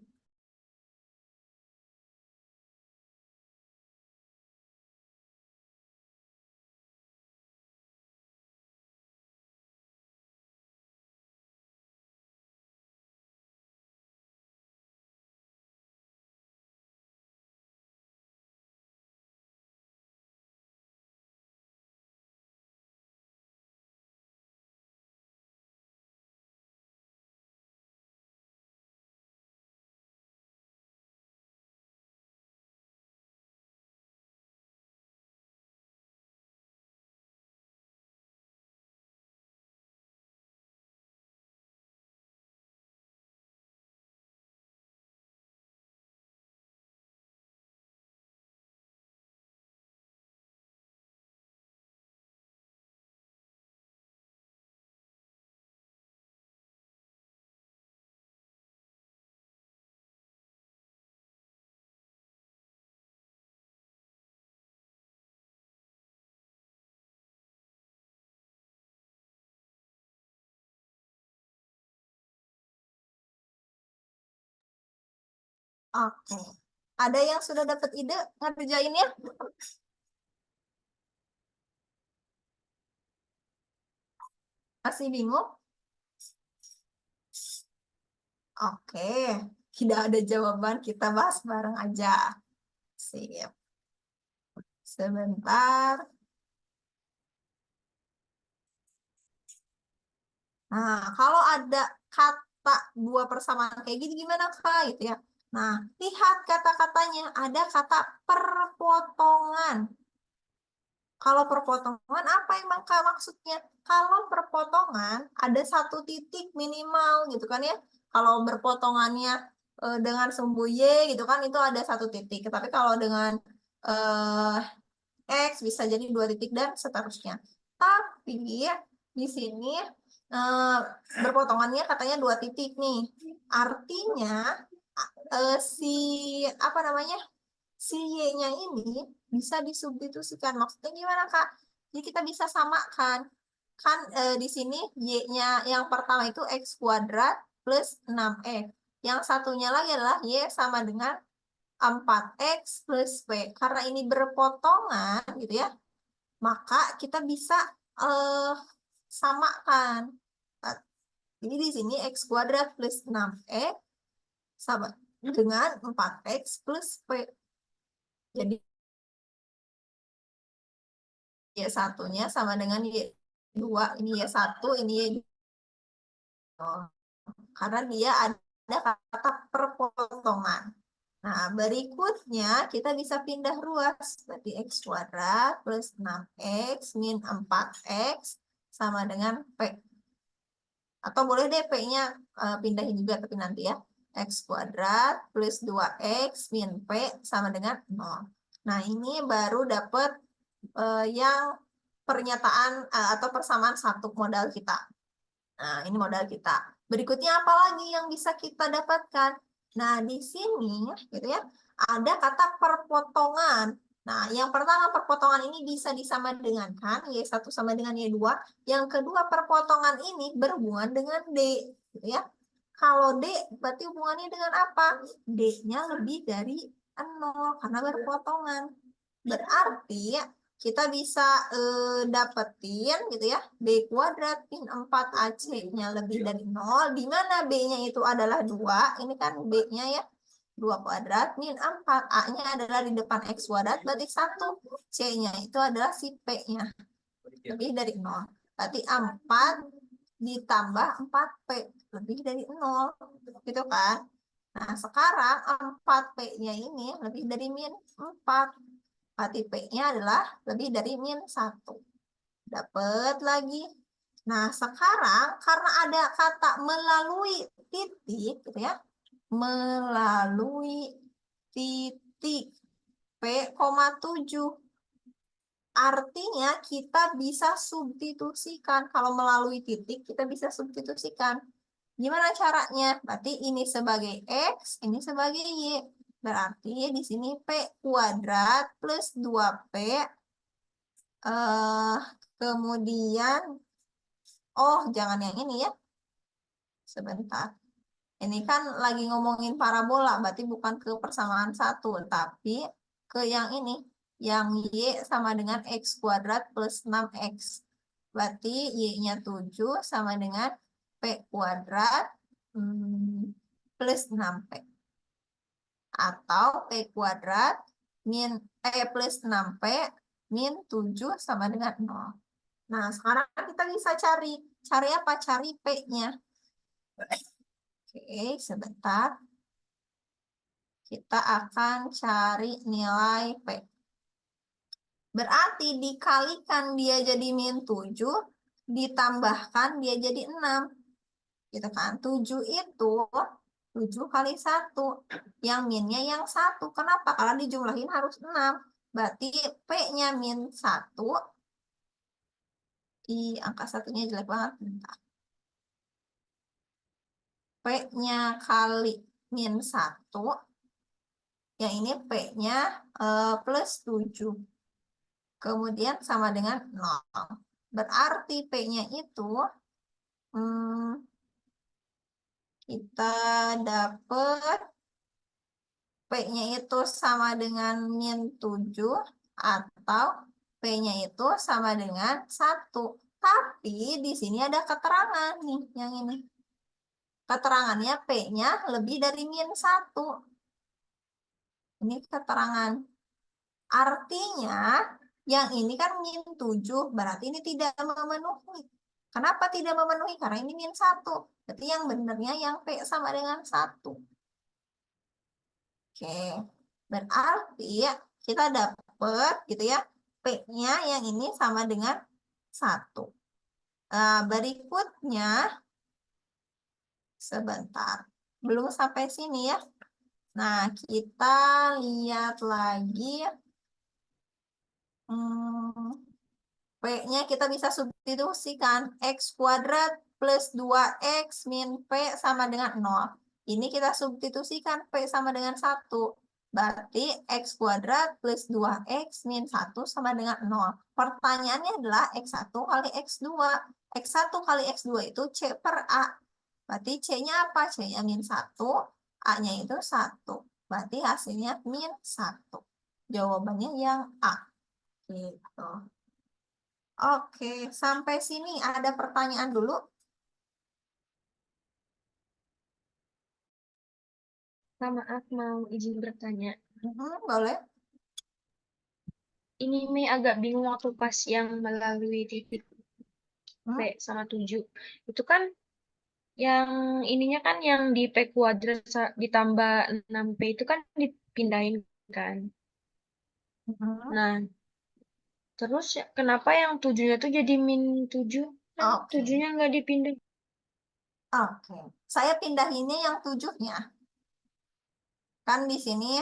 Oke. Ada yang sudah dapat ide ngerjainnya? Masih bingung? Oke, tidak ada jawaban, kita bahas bareng aja. Sip. Sebentar. Nah, kalau ada kata dua persamaan kayak gini gimana Kak? Gitu ya. Nah, lihat kata-katanya. Ada kata perpotongan. Kalau perpotongan apa emang Kak maksudnya? Kalau perpotongan ada satu titik minimal gitu kan ya. Kalau berpotongannya dengan sumbu Y gitu kan itu ada satu titik. Tapi kalau dengan X bisa jadi 2 titik dan seterusnya. Tapi di sini berpotongannya katanya 2 titik nih. Artinya si apa namanya? Si Y-nya ini bisa disubstitusikan. Maksudnya gimana, Kak? Jadi kita bisa samakan. Kan di sini Y-nya yang pertama itu X kuadrat plus 6X. Yang satunya lagi adalah Y sama dengan 4X plus P. Karena ini berpotongan, gitu ya, maka kita bisa samakan. Jadi di sini X kuadrat plus 6X sama dengan 4X plus P. Jadi Y1-nya sama dengan Y2, ini Y1, ini Y2. Karena dia ada kata perpotongan. Nah, berikutnya kita bisa pindah ruas. Berarti X kuadrat plus 6X min 4X sama dengan P. Atau boleh deh P-nya pindahin juga, tapi nanti ya. X kuadrat plus 2X min P sama dengan 0. Nah, ini baru dapat yang pernyataan atau persamaan satu modal kita. Nah, ini modal kita. Berikutnya apa lagi yang bisa kita dapatkan? Nah, di sini gitu ya, ada kata perpotongan. Nah, yang pertama perpotongan ini bisa disamadengankan, Y1 sama dengan Y2. Yang kedua perpotongan ini berhubungan dengan D, gitu ya. Kalau D berarti hubungannya dengan apa? D-nya lebih dari 0 karena berpotongan. Berarti kita bisa dapetin gitu ya, B kuadrat min 4AC-nya lebih dari 0, di mana B-nya itu adalah 2, ini kan B-nya ya, 2 kuadrat min 4, A-nya adalah di depan X kuadrat, berarti 1, C-nya itu adalah si P-nya, lebih dari 0. Berarti 4 ditambah 4P, lebih dari 0, gitu kan. Nah, sekarang 4P-nya ini lebih dari min 4. Berarti P-nya adalah lebih dari min 1. Dapat lagi. Nah, sekarang karena ada kata melalui titik, gitu ya. Melalui titik P, 7. Artinya kita bisa substitusikan. Kalau melalui titik, kita bisa substitusikan. Gimana caranya? Berarti ini sebagai X, ini sebagai Y. Berarti di sini P kuadrat plus 2P. Kemudian, jangan yang ini ya. Sebentar. Ini kan lagi ngomongin parabola, berarti bukan ke persamaan satu, tapi ke yang ini. Yang Y sama dengan X kuadrat plus 6X. Berarti Y-nya 7 sama dengan P kuadrat plus 6P. Atau P kuadrat plus 6P min 7 sama dengan 0. Nah, sekarang kita bisa cari. Cari apa? Cari P-nya. Oke, sebentar. Kita akan cari nilai P. Berarti dikalikan dia jadi min 7, ditambahkan dia jadi 6. Gitu kan? 7 itu 7 kali 1. Yang minnya yang 1. Kenapa? Kalau dijumlahin harus 6. Berarti P-nya min 1. Angka satunya jelek banget. P-nya kali min 1. Yang ini P-nya plus 7. Kemudian sama dengan 0. Berarti P-nya itu kita dapat P-nya itu sama dengan min 7 atau P-nya itu sama dengan 1. Tapi di sini ada keterangan nih, yang ini. Keterangannya P-nya lebih dari min 1. Ini keterangan. Artinya, yang ini kan min 7, berarti ini tidak memenuhi. Kenapa tidak memenuhi? Karena ini min 1. Berarti yang benernya yang P sama dengan 1. Oke, berarti kita dapat gitu ya, P-nya yang ini sama dengan 1. Berikutnya, sebentar, belum sampai sini ya. Nah, kita lihat lagi. P-nya kita bisa substitusikan. X kuadrat plus 2X min P sama dengan 0. Ini kita substitusikan P sama dengan 1. Berarti X kuadrat plus 2X min 1 sama dengan 0. Pertanyaannya adalah X1 kali X2. X1 kali X2 itu C per A. Berarti C-nya apa? C-nya min 1. A-nya itu 1. Berarti hasilnya min 1. Jawabannya yang A. Gitu. Oke, sampai sini ada pertanyaan dulu. Maaf, mau izin bertanya. Boleh. Ini Mei agak bingung waktu pas yang melalui titik Hmm, P sama 7. Itu kan yang ininya kan yang di P kuadrat ditambah 6P itu kan dipindahin kan. Nah, terus kenapa yang 7-nya tuh jadi min 7? Kan Oke. 7-nya nggak dipindah. Oke. Saya pindahinnya yang 7-nya. Kan di sini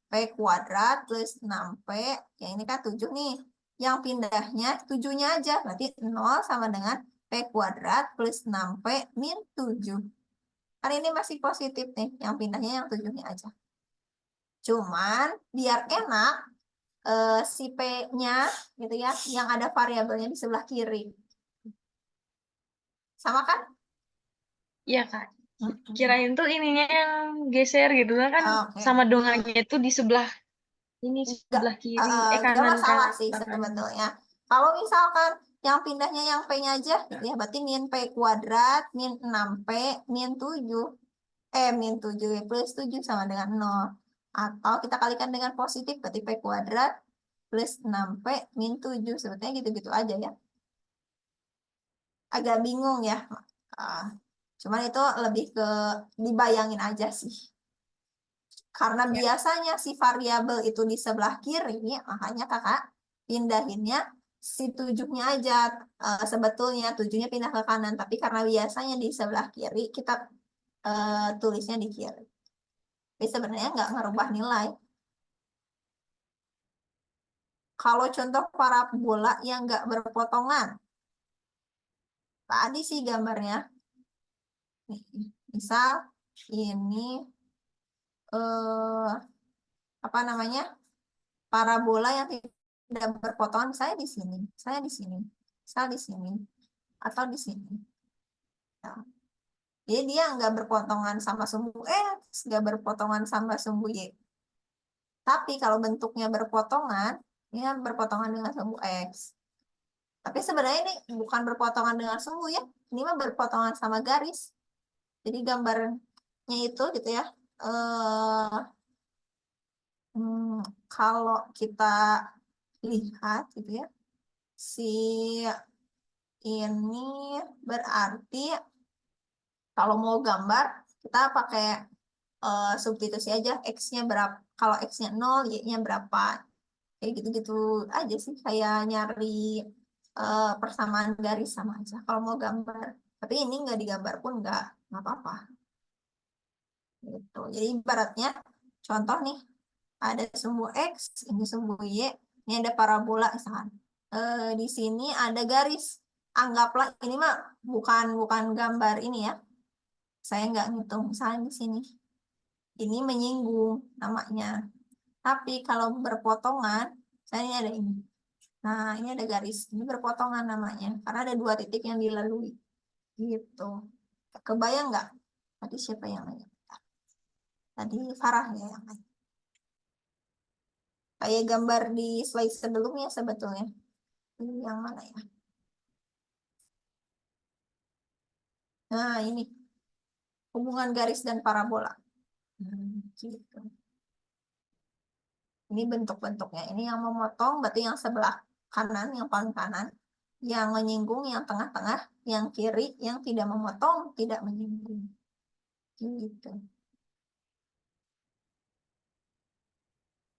P kuadrat plus 6P. Yang ini kan 7 nih. Yang pindahnya 7-nya aja. Berarti 0 sama dengan P kuadrat plus 6P min 7. Kan ini masih positif nih. Yang pindahnya yang 7-nya aja. Cuman biar enak, si P-nya gitu ya, yang ada variabelnya di sebelah kiri. Sama kan? Iya Kak. Kirain tuh ininya yang geser gitu kan Oke. sama donganya itu di sebelah ini sebelah kiri Nggak kanan masalah sih kanan. sebetulnya. Kalau misalkan yang pindahnya yang P-nya aja, gitu ya, berarti min P kuadrat, min 6P, min 7. Min 7 plus 7 sama dengan 0. Atau kita kalikan dengan positif, berarti P kuadrat plus 6P min 7. Sebetulnya gitu-gitu aja ya. Agak bingung ya. Cuman itu lebih ke dibayangin aja sih. Karena biasanya si variabel itu di sebelah kiri, makanya kakak pindahinnya si 7-nya aja. Sebetulnya 7-nya pindah ke kanan, tapi karena biasanya di sebelah kiri, kita tulisnya di kiri. Tapi sebenarnya nggak merubah nilai. Kalau contoh parabola yang nggak berpotongan, tadi sih gambarnya. Misal ini apa namanya, parabola yang tidak berpotongan, saya di sini, saya di sini, saya di sini, atau di sini. Nah, jadi dia nggak berpotongan sama sumbu X, nggak berpotongan sama sumbu Y. Tapi kalau bentuknya berpotongan, dia berpotongan dengan sumbu X. Tapi sebenarnya ini bukan berpotongan dengan sumbu ya, ini mah berpotongan sama garis. Jadi gambarnya itu gitu ya. Kalau kita lihat gitu ya, si ini berarti kalau mau gambar kita pakai substitusi aja, X-nya berapa, kalau X-nya 0, Y-nya berapa, kayak gitu-gitu aja sih, kayak nyari persamaan garis sama aja kalau mau gambar. Tapi ini nggak digambar pun nggak apa-apa gitu. Jadi ibaratnya contoh nih, ada sumbu X, ini sumbu Y, ini ada parabola misalkan. Di sini ada garis. Anggaplah ini mah bukan gambar ini ya. Saya nggak ngitung. Misalnya di sini. Ini menyinggung namanya. Tapi kalau berpotongan, saya ini ada ini. Nah, ini ada garis. Ini berpotongan namanya. Karena ada 2 titik yang dilalui. Gitu. Kebayang nggak? Tadi siapa yang nanya? Tadi Farah ya yang nanya. Kayak gambar di slide sebelumnya sebetulnya. Ini yang mana ya? Nah, ini hubungan garis dan parabola. Gitu. Ini bentuk-bentuknya. Ini yang memotong berarti yang sebelah kanan, yang paling kanan. Yang menyinggung, yang tengah-tengah. Yang kiri, yang tidak memotong, tidak menyinggung. Gitu.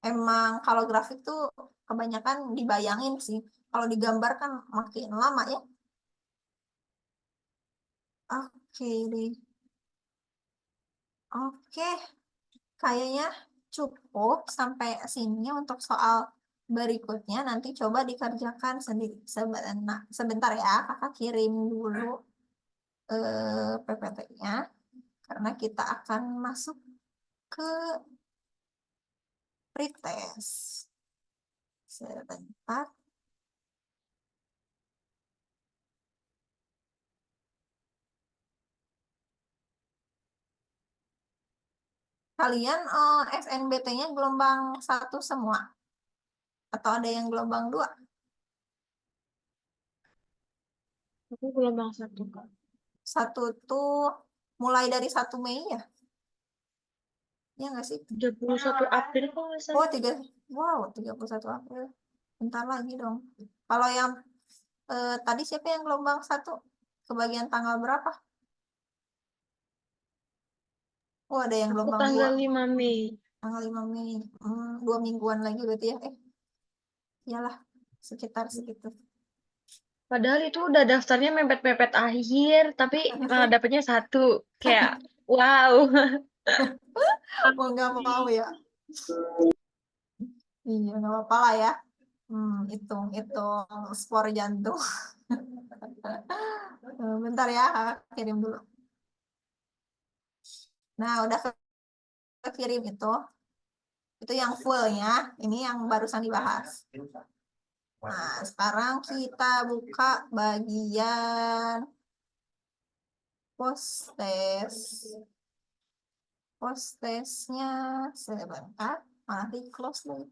Emang kalau grafik tuh kebanyakan dibayangin sih. Kalau digambar kan makin lama ya. Oke deh. Oke. Kayaknya cukup sampai sini untuk soal berikutnya. Nanti coba dikerjakan sendiri. Sebentar ya, kakak kirim dulu PPT-nya. Karena kita akan masuk ke pretest. Sebentar. Kalian SNBT-nya gelombang 1 semua? Atau ada yang gelombang 2? Aku gelombang 1, Kak. 1 tuh mulai dari 1 Mei ya? Ya nggak sih? 31 April kok nggak salah. Oh, 31 April. Bentar lagi dong. Kalau yang tadi siapa yang gelombang 1? Kebagian tanggal berapa? Oh, ada yang Aku gelombang 2. tanggal 5 Mei. Tanggal 5 Mei. 2 mingguan lagi berarti ya. Iyalah, sekitar segitu. Padahal itu udah daftarnya mepet-mepet akhir, tapi malah dapetnya 1. Kayak, wow. Mau nggak mau ya. Iya, nggak apa-apa lah ya. Hitung skor jantung. Bentar ya, kirim dulu. Nah, udah kirim itu. Itu yang fullnya. Ini yang barusan dibahas. Nah, sekarang kita buka bagian post-test. Post-testnya sebentar. Malah di close dulu.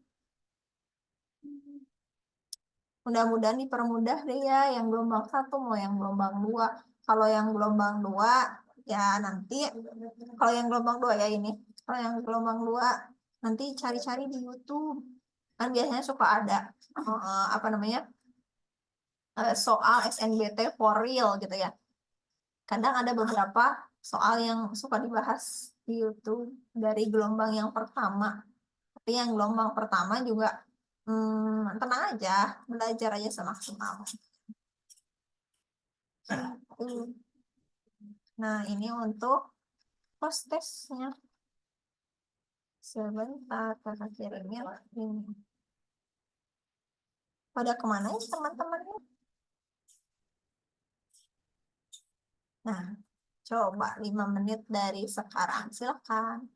Mudah-mudahan dipermudah deh ya yang gelombang 1 mau yang gelombang 2. Kalau yang gelombang 2 ya nanti kalau yang gelombang 2 ya ini. Kalau yang gelombang 2 nanti cari-cari di YouTube. Kan biasanya suka ada apa namanya? Soal SNBT for real gitu ya. Kadang ada beberapa soal yang suka dibahas di YouTube dari gelombang yang pertama. Tapi yang gelombang pertama juga tenang aja, belajar aja semaksimal. Nah, ini untuk post testnya. Sebentar, kakak kirimnya ini. Pada kemana ya teman-temannya? Nah, coba 5 menit dari sekarang. Silakan.